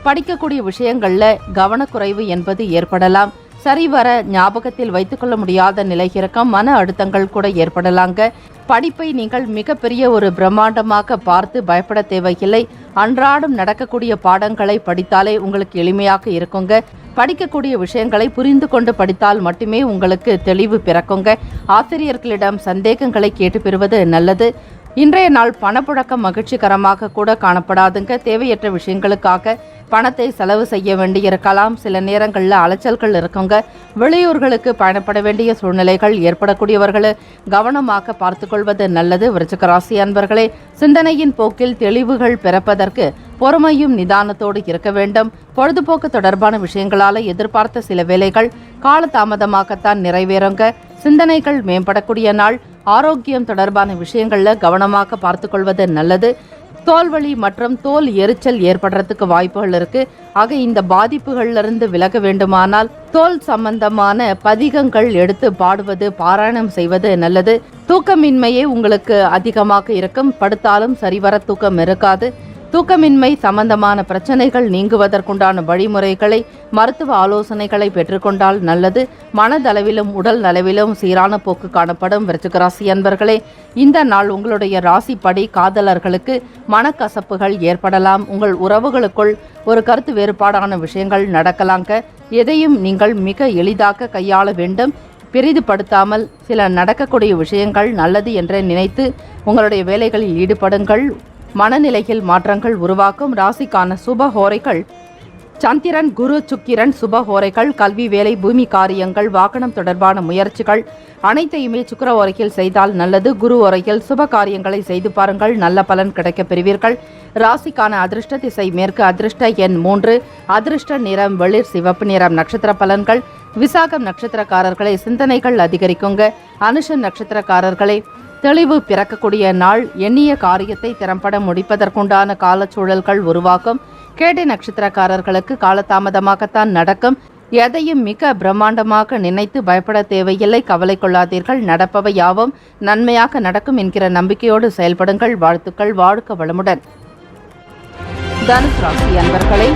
படிக்கக்கூடிய விஷயங்கள்ல கவனக்குறைவு என்பது ஏற்படலாம். சரிவர ஞாபகத்தில் வைத்துக்கொள்ள முடியாத நிலை இருக்கும், மன அழுத்தங்கள் கூட ஏற்படலாங்க. படிப்பை நீங்கள் மிகப்பெரிய ஒரு பிரம்மாண்டமாக பார்த்து பயப்பட தேவையில்லை. அன்றாடம் நடக்கக்கூடிய பாடங்களை படித்தாலே உங்களுக்கு எளிமையாக இருக்குங்க. படிக்கக்கூடிய விஷயங்களை புரிந்து கொண்டு படித்தால் மட்டுமே உங்களுக்கு தெளிவு பிறக்குங்க. ஆசிரியர்களிடம் சந்தேகங்களை கேட்டு பெறுவது நல்லது. இன்றைய நாள் பணப்புழக்கம் மகிழ்ச்சிகரமாக கூட காணப்படாதுங்க. தேவையற்ற விஷயங்களுக்காக பணத்தை செலவு செய்ய வேண்டியிருக்கலாம். சில நேரங்களில் அலைச்சல்கள் இருக்குங்க. வெளியூர்களுக்கு பயணப்பட வேண்டிய சூழ்நிலைகள் ஏற்படக்கூடியவர்கள் கவனமாக பார்த்துக்கொள்வது நல்லது. விருச்சிக ராசி அன்பர்களே, சிந்தனையின் போக்கில் தெளிவுகள் பிறப்பதற்கு பொறுமையும் நிதானத்தோடு இருக்க வேண்டும். பொழுதுபோக்கு தொடர்பான விஷயங்களால எதிர்பார்த்த சில வேலைகள் காலதாமதமாகத்தான் நிறைவேறுங்க. சிந்தனைகள் மேம்படக்கூடிய நாள். ஆரோக்கியம் தொடர்பான விஷயங்கள்ல கவனமாக பார்த்துக்கொள்வது நல்லது. தோல்வலி மற்றும் தோல் எரிச்சல் ஏற்படுறதுக்கு வாய்ப்புகள் இருக்கு. ஆக இந்த பாதிப்புகளிலிருந்து விலக வேண்டுமானால் தோல் சம்பந்தமான பதிகங்கள் எடுத்து பாடுவது, பாராயணம் செய்வது நல்லது. தூக்கமின்மையே உங்களுக்கு அதிகமாக இருக்கும். படுத்தாலும் சரிவர தூக்கம் இருக்காது. தூக்கமின்மை சம்பந்தமான பிரச்சனைகள் நீங்குவதற்குண்டான வழிமுறைகளை, மருத்துவ ஆலோசனைகளை பெற்றுக்கொண்டால் நல்லது. மனதளவிலும் உடல் நலவிலும் சீரான போக்கு காணப்படும். விருச்சிக ராசி அன்பர்களே, இந்த நாள் உங்களுடைய ராசிப்படி காதலர்களுக்கு மனக்கசப்புகள் ஏற்படலாம். உங்கள் உறவுகளுக்குள் ஒரு கருத்து வேறுபாடான விஷயங்கள் நடக்கலாங்க. எதையும் நீங்கள் மிக எளிதாக கையாள வேண்டும். பெரிதுபடுத்தாமல் சில நடக்கக்கூடிய விஷயங்கள் நல்லது என்று நினைத்து உங்களுடைய வேலைகளில் ஈடுபடுங்கள். மனநிலையில் மாற்றங்கள் உருவாக்கும். ராசிக்கான சுப ஹோரைகள் சந்திரன், குரு, சுக்கிரன். சுப ஹோரைகள் கல்வி, வேலை, பூமி காரியங்கள், வாகனம் தொடர்பான முயற்சிகள் அனைத்தையுமே சுக்கிர ஓரையில் செய்தால் நல்லது. குரு ஓரையில் சுப காரியங்களை செய்து பாருங்கள், நல்ல பலன் கிடைக்கப் பெறுவீர்கள். ராசிக்கான அதிர்ஷ்ட திசை மேற்கு. அதிர்ஷ்ட எண் 3. அதிர்ஷ்ட நிறம் வெளிர் சிவப்பு நிறம். நட்சத்திர பலன்கள். விசாகம் நட்சத்திரக்காரர்களை சிந்தனைகள் அதிகரிக்குங்க. அனுஷ நட்சத்திரக்காரர்களை தெளிவு பிறக்கக்கூடிய நாள். எண்ணிய காரியத்தை திறம்பட முடிப்பதற்குண்டான காலச்சூழல்கள் உருவாக்கும். கேட்டை நட்சத்திரக்காரர்களுக்கு காலதாமதமாகத்தான் நடக்கும். எதையும் மிக பிரம்மாண்டமாக நினைத்து பயப்பட தேவையில்லை. கவலை கொள்ளாதீர்கள். நடப்பவை யாவும் நன்மையாக நடக்கும் என்கிற நம்பிக்கையோடு செயல்படுங்கள். வாழ்த்துக்கள். வாழ்க வளமுடன். தனுசு ராசி அன்பர்களே,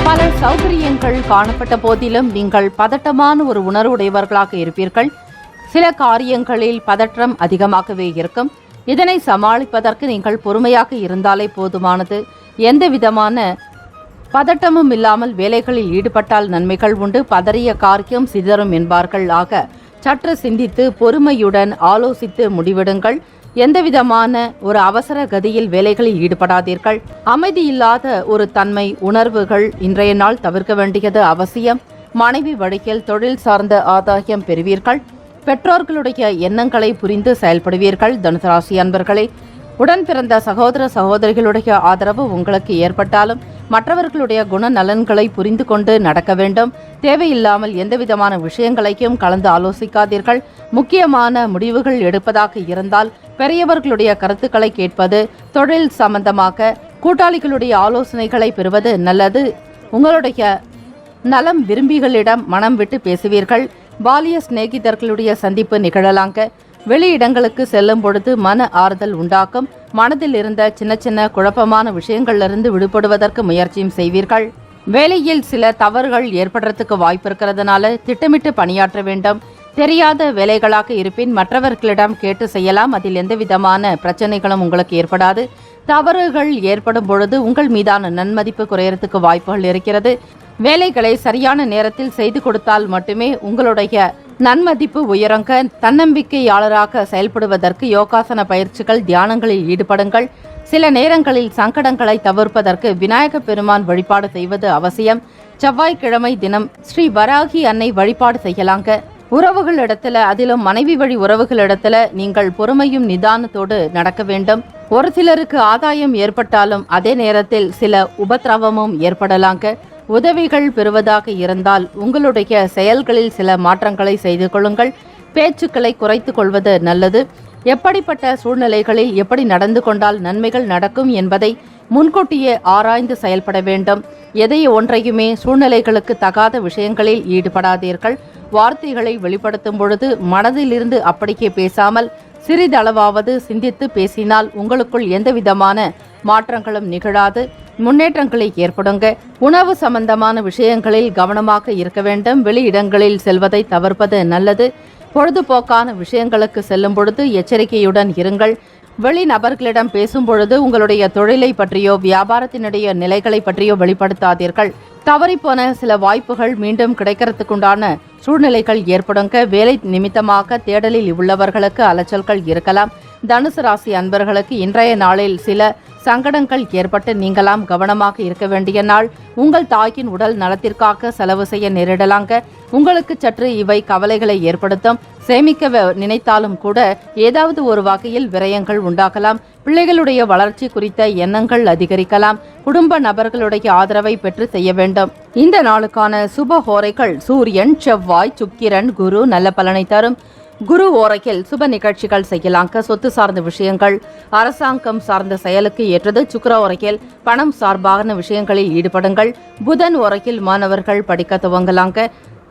பல சௌகரியங்கள் காணப்பட்ட போதிலும் நீங்கள் பதட்டமான ஒரு உணர்வுடையவர்களாக இருப்பீர்கள். சில காரியங்களில் பதற்றம் அதிகமாகவே இருக்கும். இதனை சமாளிப்பதற்கு நீங்கள் பொறுமையாக இருந்தாலே போதுமானது. எந்த விதமான பதட்டமும் இல்லாமல் வேலைகளில் ஈடுபட்டால் நன்மைகள் உண்டு. பதறிய காரியம் சிதறும் என்பார்கள். ஆக சற்று சிந்தித்து பொறுமையுடன் ஆலோசித்து முடிவெடுங்கள். எந்தவிதமான ஒரு அவசர கதியில் வேலைகளில் ஈடுபடாதீர்கள். அமைதியில்லாத ஒரு தன்மை, உணர்வுகள் இன்றைய நாள் தவிர்க்க வேண்டியது அவசியம். மனைவி வழியில் தொழில் சார்ந்த ஆதாயம் பெறுவீர்கள். பெற்றோர்களுடைய எண்ணங்களை புரிந்து செயல்படுவீர்கள். தனுசு ராசி அன்பர்களே, உடன் பிறந்த சகோதர சகோதரிகளுடைய ஆதரவு உங்களுக்கு ஏற்பட்டாலும் மற்றவர்களுடைய குணநலன்களை புரிந்து கொண்டு நடக்க வேண்டும். தேவையில்லாமல் எந்தவிதமான விஷயங்களையும் கலந்து ஆலோசிக்காதீர்கள். முக்கியமான முடிவுகள் எடுப்பதாக இருந்தால் பெரியவர்களுடைய கருத்துக்களை கேட்பது, தொழில் சம்பந்தமாக கூட்டாளிகளுடைய ஆலோசனைகளை பெறுவது நல்லது. உங்களுடைய நலம் விரும்பிகளிடம் மனம் விட்டு பேசுவீர்கள். பாலிய சிநேகிதர்களுடைய சந்திப்பு நிகழலாங்க. வெளியிடங்களுக்கு செல்லும் பொழுது மன ஆறுதல் உண்டாக்கும். மனதில் இருந்த சின்ன சின்ன குழப்பமான விஷயங்களிலிருந்து விடுபடுவதற்கு முயற்சியும் செய்வீர்கள். வேலையில் சில தவறுகள் ஏற்படுறதுக்கு வாய்ப்பு இருக்கிறதுனால திட்டமிட்டு பணியாற்ற வேண்டும். தெரியாத வேலைகளாக இருப்பின் மற்றவர்களிடம் கேட்டு செய்யலாம். அதில் எந்த விதமான பிரச்சனைகளும் உங்களுக்கு ஏற்படாது. தவறுகள் ஏற்படும் பொழுது உங்கள் மீதான நன்மதிப்பு குறையறதுக்கு வாய்ப்புகள் இருக்கிறது. வேலைகளை சரியான நேரத்தில் செய்து கொடுத்தால் மட்டுமே உங்களுடைய நன்மதிப்பு உயரங்க. தன்னம்பிக்கையாளராக செயல்படுவதற்கு யோகாசன பயிற்சிகள், தியானங்களில் ஈடுபடுங்கள். சில நேரங்களில் சங்கடங்களை தவிர்ப்பதற்கு விநாயக பெருமான் வழிபாடு செய்வது அவசியம். செவ்வாய்க்கிழமை தினம் ஸ்ரீ வராகி அன்னை வழிபாடு செய்யலாங்க. உறவுகளிடத்துல, அதிலும் மனைவி வழி உறவுகளிடத்துல நீங்கள் பொறுமையும் நிதானத்தோடு நடக்க வேண்டும். ஒரு சிலருக்கு ஆதாயம் ஏற்பட்டாலும் அதே நேரத்தில் சில உபத்திரவமும் ஏற்படலாங்க. உதவிகள் பெறுவதாக இருந்தால் உங்களுடைய செயல்களில் சில மாற்றங்களை செய்து கொள்ளுங்கள். பேச்சுக்களை குறைத்து கொள்வது நல்லது. எப்படிப்பட்ட சூழ்நிலைகளில் எப்படி நடந்து கொண்டால் நன்மைகள் நடக்கும் என்பதை முன்கூட்டியே ஆராய்ந்து செயல்பட வேண்டும். எதை ஒன்றையுமே சூழ்நிலைகளுக்கு தகாத விஷயங்களில் ஈடுபடாதீர்கள். வார்த்தைகளை வெளிப்படுத்தும் பொழுது மனதிலிருந்து அப்படியே பேசாமல் சிறிதளவாவது சிந்தித்து பேசினால் உங்களுக்குள் எந்தவிதமான மாற்றங்களும் நிகழாது, முன்னேற்றங்களை ஏற்படுங்க. உணவு சம்பந்தமான விஷயங்களில் கவனமாக இருக்க வேண்டும். வெளியிடங்களில் செல்வதை தவிர்ப்பது நல்லது. பொழுதுபோக்கான விஷயங்களுக்கு செல்லும் பொழுது எச்சரிக்கையுடன் இருங்கள். வெளிநபர்களிடம் பேசும் பொழுது உங்களுடைய தொழிலை பற்றியோ வியாபாரத்தினுடைய நிலைகளை பற்றியோ வெளிப்படுத்தாதீர்கள். தவறிப்போன சில வாய்ப்புகள் மீண்டும் கிடைக்கிறதுக்குண்டான சூழ்நிலைகள் ஏற்படுங்க. வேலை நிமித்தமாக தேடலில் உள்ளவர்களுக்கு அலைச்சல்கள் இருக்கலாம். தனுசு ராசி அன்பர்களுக்கு இன்றைய நாளில் சில சங்கடங்கள் ஏற்பட்டு நீங்களாம் கவனமாக இருக்க வேண்டிய நாள். உங்கள் தாயின் உடல் நலத்திற்காக செலவு செய்ய நேரிடலாங்க. உங்களுக்கு சற்று இவை கவலைகளை ஏற்படுத்தும். சேமிக்க நினைத்தாலும் கூட ஏதாவது ஒரு வகையில் விரயங்கள் உண்டாகலாம். பிள்ளைகளுடைய வளர்ச்சி குறித்த எண்ணங்கள் அதிகரிக்கலாம். குடும்ப நபர்களுடைய ஆதரவை பெற்று செய்ய வேண்டும். இந்த நாளுக்கான சுப ஹோரைகள் சூரியன், செவ்வாய், சுக்கிரன், குரு நல்ல பலனை தரும். குரு ஓரையில் சுப நிகழ்ச்சிகள் செய்யலாங்க. சொத்து சார்ந்த விஷயங்கள், அரசாங்கம் சார்ந்த செயலுக்கு ஏற்றது. சுக்கிர ஓரையில் பணம் சார்பான விஷயங்களில் ஈடுபடுங்கள். புதன் ஓரையில் மாணவர்கள் படிக்க துவங்கலாங்க.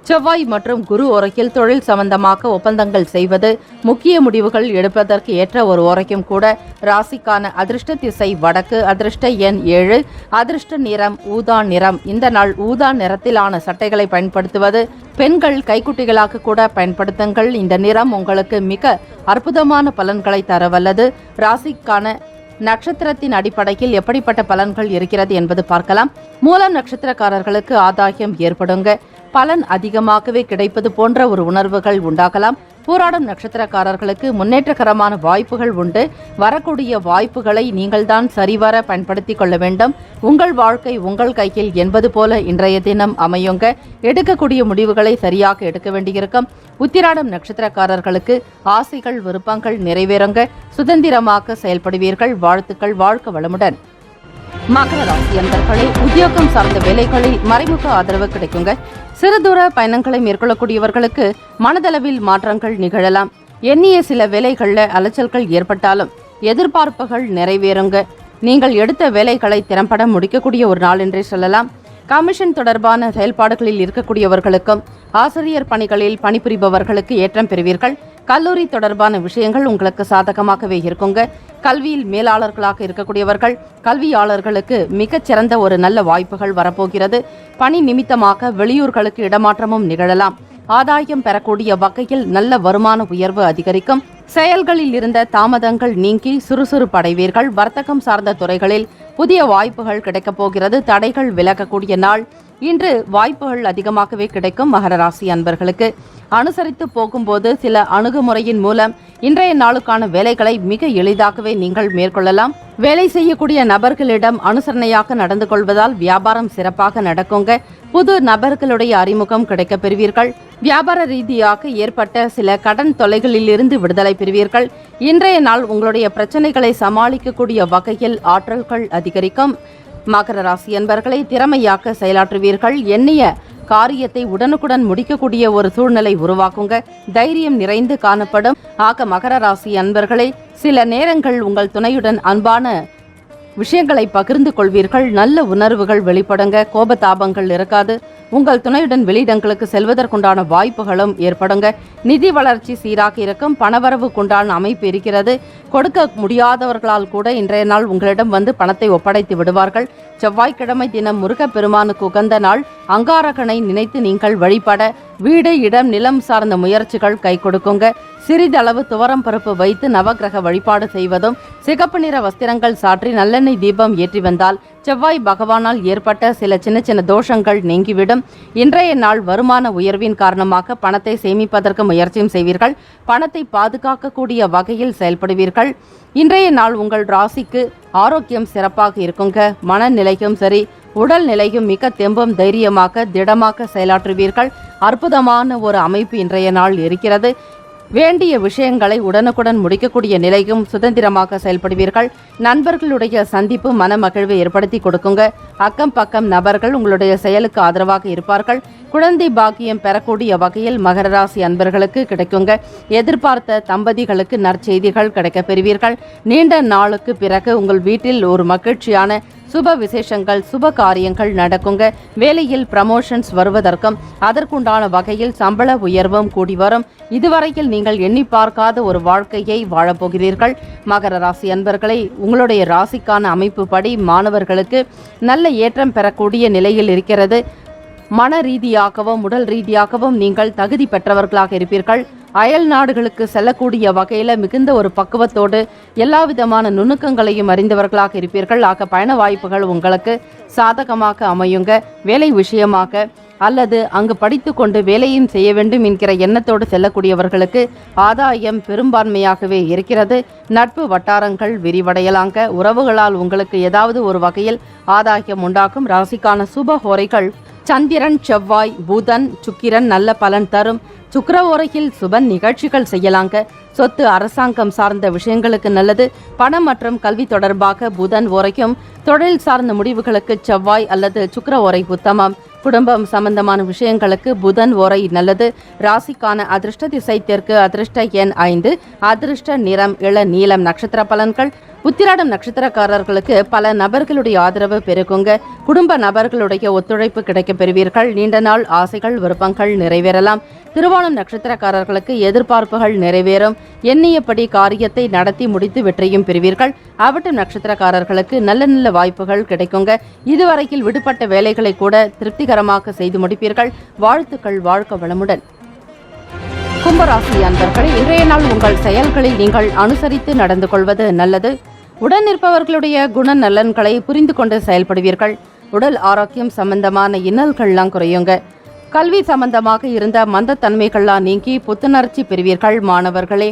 செவ்வாய் மற்றும் குரு ஓரையில் தொழில் சம்பந்தமாக ஒப்பந்தங்கள் செய்வது, முக்கிய முடிவுகள் எடுப்பதற்கு ஏற்ற ஒரு ஓரைக்கும் கூட. ராசிக்கான அதிர்ஷ்ட திசை வடக்கு, அதிர்ஷ்ட எண் 7, அதிர்ஷ்ட நிறம் ஊதா நிறம். இந்த நாள் ஊதா நிறத்திலான சட்டைகளை பயன்படுத்துவது. பெண்கள் கைக்குட்டிகளாக கூட பயன்படுத்துங்கள். இந்த நிறம் உங்களுக்கு மிக அற்புதமான பலன்களை தரவல்லது. ராசிக்கான நட்சத்திரத்தின் அடிப்படையில் எப்படிப்பட்ட பலன்கள் இருக்கிறது என்பது பார்க்கலாம். மூலம் நட்சத்திரக்காரர்களுக்கு ஆதாயம் ஏற்படுங்க. பலன் அதிகமாகவே கிடைப்பது போன்ற ஒரு உணர்வுகள் உண்டாகலாம். போராடும் நட்சத்திரக்காரர்களுக்கு முன்னேற்றகரமான வாய்ப்புகள் உண்டு. வரக்கூடிய வாய்ப்புகளை நீங்கள்தான் சரிவர பயன்படுத்திக் கொள்ள வேண்டும். உங்கள் வாழ்க்கை உங்கள் கையில் என்பது போல இன்றைய தினம் அமையுங்க. எடுக்கக்கூடிய முடிவுகளை சரியாக எடுக்க வேண்டியிருக்கும். உத்திராடம் நட்சத்திரக்காரர்களுக்கு ஆசைகள் விருப்பங்கள் நிறைவேறுங்க. சுதந்திரமாக செயல்படுவீர்கள். வாழ்த்துக்கள். வாழ்க வளமுடன். மகர ராசி அன்பர்களே, உத்தியோகம் சார்ந்த வேலைகளில் மறைமுக ஆதரவு கிடைக்குங்க. சிறு தூர பயணங்களை மேற்கொள்ளக்கூடியவர்களுக்கு மனதளவில் மாற்றங்கள் நிகழலாம். எண்ணிய சில வேலைகளில் அலைச்சல்கள் ஏற்பட்டாலும் எதிர்பார்ப்புகள் நிறைவேறுங்க. நீங்கள் எடுத்த வேலைகளை திறம்பட முடிக்கக்கூடிய ஒரு நாள் என்றே சொல்லலாம். கமிஷன் தொடர்பான செயல்பாடுகளில் இருக்கக்கூடியவர்களுக்கும் ஆசிரியர் பணிகளில் பணிபுரிபவர்களுக்கு ஏற்றம் பெறுவீர்கள். கல்லூரி தொடர்பான விஷயங்கள் உங்களுக்கு சாதகமாகவே இருக்குங்க. கல்வியில் மேலாளர்களாக இருக்கக்கூடியவர்கள், கல்வியாளர்களுக்கு மிகச்சிறந்த ஒரு நல்ல வாய்ப்புகள் வரப்போகிறது. பணி நிமித்தமாக வெளியூர்களுக்கு இடமாற்றமும் நிகழலாம். ஆதாயம் பெறக்கூடிய வகையில் நல்ல வருமான உயர்வு அதிகரிக்கும். செயல்களில் இருந்த தாமதங்கள் நீங்கி சுறுசுறுப்படைவீர்கள். வர்த்தகம் சார்ந்த துறைகளில் புதிய வாய்ப்புகள் கிடைக்கப் போகிறது. தடைகள் விலகக்கூடிய நாள். இன்று வாய்ப்புகள் அதிகமாகவே கிடைக்கும். மகர ராசி அன்பர்களுக்கு அனுசரித்து போகும்போது சில அணுகுமுறையின் மூலம் இன்றைய நாளுக்கான வேலைகளை மிக எளிதாகவே நீங்கள் மேற்கொள்ளலாம். வேலை செய்யக்கூடிய நபர்களிடம் அனுசரணையாக நடந்து கொள்வதால் வியாபாரம் சிறப்பாக நடக்குங்க. புது நபர்களுடைய அறிமுகம் கிடைக்க பெறுவீர்கள். வியாபார ரீதியாக ஏற்பட்ட சில கடன் தொல்லைகளிலிருந்து விடுதலை பெறுவீர்கள். இன்றைய நாள் உங்களுடைய பிரச்சனைகளை சமாளிக்கக்கூடிய வகையில் ஆற்றல்கள் அதிகரிக்கும். மகர ராசி அன்பர்களை திறமையாக செயலாற்றுவீர்கள். எண்ணிய காரியத்தை உடனுக்குடன் முடிக்கக்கூடிய ஒரு சூழ்நிலை உருவாக்குங்க. தைரியம் நிறைந்து காணப்படும். ஆக மகர ராசி அன்பர்களை சில நேரங்கள் உங்கள் துணையுடன் அன்பான விஷயங்களை பகிர்ந்து கொள்வீர்கள். நல்ல உணர்வுகள் வெளிப்படுங்க. கோபதாபங்கள் இருக்காது. உங்கள் துணையுடன் வெளியிடங்களுக்கு செல்வதற்குண்டான வாய்ப்புகளும் ஏற்படுங்க. நிதி வளர்ச்சி சீராக இருக்கும். பணவரவுக்குண்டான அமைப்பு இருக்கிறது. கொடுக்க முடியாதவர்களால் கூட இன்றைய நாள் உங்களிடம் வந்து பணத்தை ஒப்படைத்து விடுவார்கள். செவ்வாய்க்கிழமை தினம் முருகப்பெருமானுக்கு உகந்த நாள். அங்காரகனை நினைத்து நீங்கள் வழிபட வீடு, இடம், நிலம் சார்ந்த முயற்சிகள் கை கொடுக்குங்க. சிறிதளவு துவரம் பருப்பு வைத்து நவகிரக வழிபாடு செய்வதும், சிகப்பு நிற வஸ்திரங்கள் சாற்றி நல்லெண்ணெய் தீபம் ஏற்றி வந்தால் செவ்வாய் பகவானால் ஏற்பட்ட சில சின்ன சின்ன தோஷங்கள் நீங்கிவிடும். இன்றைய நாள் வருமான உயர்வின் காரணமாக பணத்தை சேமிப்பதற்கு முயற்சியும் செய்வீர்கள். பணத்தை பாதுகாக்கக்கூடிய வகையில் செயல்படுவீர்கள். இன்றைய நாள் உங்கள் ராசிக்கு ஆரோக்கியம் சிறப்பாக இருக்குங்க. மனநிலையும் சரி, உடல் நிலையும் மிக தெம்பும் தைரியமாக திடமாக செயலாற்றுவீர்கள். அற்புதமான ஒரு அமைப்பு இன்றைய நாள் இருக்கிறது. வேண்டிய விஷயங்களை உடனுக்குடன் முடிக்கக்கூடிய நிலையும் சுதந்திரமாக செயல்படுவீர்கள். நண்பர்களுடைய சந்திப்பு மன மகிழ்வை ஏற்படுத்தி கொடுக்குங்க. அக்கம் பக்கம் நபர்கள் உங்களுடைய செயலுக்கு ஆதரவாக இருப்பார்கள். குழந்தை பாக்கியம் பெறக்கூடிய வகையில் மகர ராசி அன்பர்களுக்கு கிடைக்குங்க. எதிர்பார்த்த தம்பதிகளுக்கு நற்செய்திகள் கிடைக்க பெறுவீர்கள். நீண்ட நாளுக்கு பிறகு உங்கள் வீட்டில் ஒரு மகிழ்ச்சியான சுப விசேஷங்கள் சுப காரியங்கள் நடக்குங்க. வேலையில் ப்ரமோஷன்ஸ் வருவதற்கும் அதற்குண்டான வகையில் சம்பள உயர்வும் கூடி வரும். இதுவரையில் நீங்கள் எண்ணி பார்க்காத ஒரு வாழ்க்கையை வாழப்போகிறீர்கள். மகர ராசி அன்பர்களை, உங்களுடைய ராசிக்கான அமைப்பு படி மாணவர்களுக்கு நல்ல ஏற்றம் பெறக்கூடிய நிலையில் இருக்கிறது. மன ரீதியாகவும் உடல் ரீதியாகவும் நீங்கள் தகுதி பெற்றவர்களாக இருப்பீர்கள். அயல் நாடுகளுக்கு செல்லக்கூடிய வகையில் மிகுந்த ஒரு பக்குவத்தோடு எல்லா விதமான நுணுக்கங்களையும் அறிந்தவர்களாக இருப்பீர்கள். ஆக பயண வாய்ப்புகள் உங்களுக்கு சாதகமாக அமையுங்க. வேலை விஷயமாக அல்லது அங்கு படித்து கொண்டு வேலையும் செய்ய வேண்டும் என்கிற எண்ணத்தோடு செல்லக்கூடியவர்களுக்கு ஆதாயம் பெரும்பான்மையாகவே இருக்கிறது. நட்பு வட்டாரங்கள் விரிவடையலாங்க. உறவுகளால் உங்களுக்கு ஏதாவது ஒரு வகையில் ஆதாயம் உண்டாகும். ராசிக்கான சுப ஹோரைகள் சந்திரன், செவ்வாய், புதன், சுக்கிரன் நல்ல பலன் தரும். சுக்கிர ஓரையில் சுப நிகழ்ச்சிகள் செய்யலாங்க. சொத்து அரசாங்கம் சார்ந்த விஷயங்களுக்கு நல்லது. பணம் மற்றும் கல்வி தொடர்பாக புதன் ஓரைக்கும், தொழில் சார்ந்த முடிவுகளுக்கு செவ்வாய் அல்லது சுக்கிர ஓரை உத்தமம். குடும்பம் சம்பந்தமான விஷயங்களுக்கு புதன் ஓரை நல்லது. ராசிக்கான அதிர்ஷ்ட திசை தெற்கு, அதிர்ஷ்ட எண் 5, அதிர்ஷ்ட நிறம் இள நீலம். நட்சத்திர பலன்கள். உத்திராடம் நட்சத்திரக்காரர்களுக்கு பல நபர்களுடைய ஆதரவு பெருகுங்க. குடும்ப நபர்களுடைய ஒத்துழைப்பு கிடைக்க பெறுவீர்கள். நீண்ட நாள் ஆசைகள் விருப்பங்கள் நிறைவேறலாம். திருவோணம் நட்சத்திரக்காரர்களுக்கு எதிர்பார்ப்புகள் நிறைவேறும். எண்ணியபடி காரியத்தை நடத்தி முடித்து வெற்றியும் பெறுவீர்கள். அவட்டம் நட்சத்திரக்காரர்களுக்கு நல்ல நல்ல வாய்ப்புகள் கிடைக்குங்க. இதுவரையில் விடுபட்ட வேலைகளை கூட திருப்திகரமாக செய்து முடிப்பீர்கள். வாழ்த்துக்கள். வாழ்க வளமுடன். கும்பராசி அன்பர்களே, இன்றைய நாள் உங்கள் செயல்களில் நீங்கள் அனுசரித்து நடந்து கொள்வது நல்லது. உடன் இருப்பவர்களுடைய குண நலன்களை புரிந்து கொண்டு செயல்படுவீர்கள். உடல் ஆரோக்கியம் சம்பந்தமான இன்னல்கள்லாம் குறையுங்க. கல்வி சம்பந்தமாக இருந்த மந்தத்தன்மைகள்லாம் நீங்கி புத்துணர்ச்சி பெறுவீர்கள். மாணவர்களே,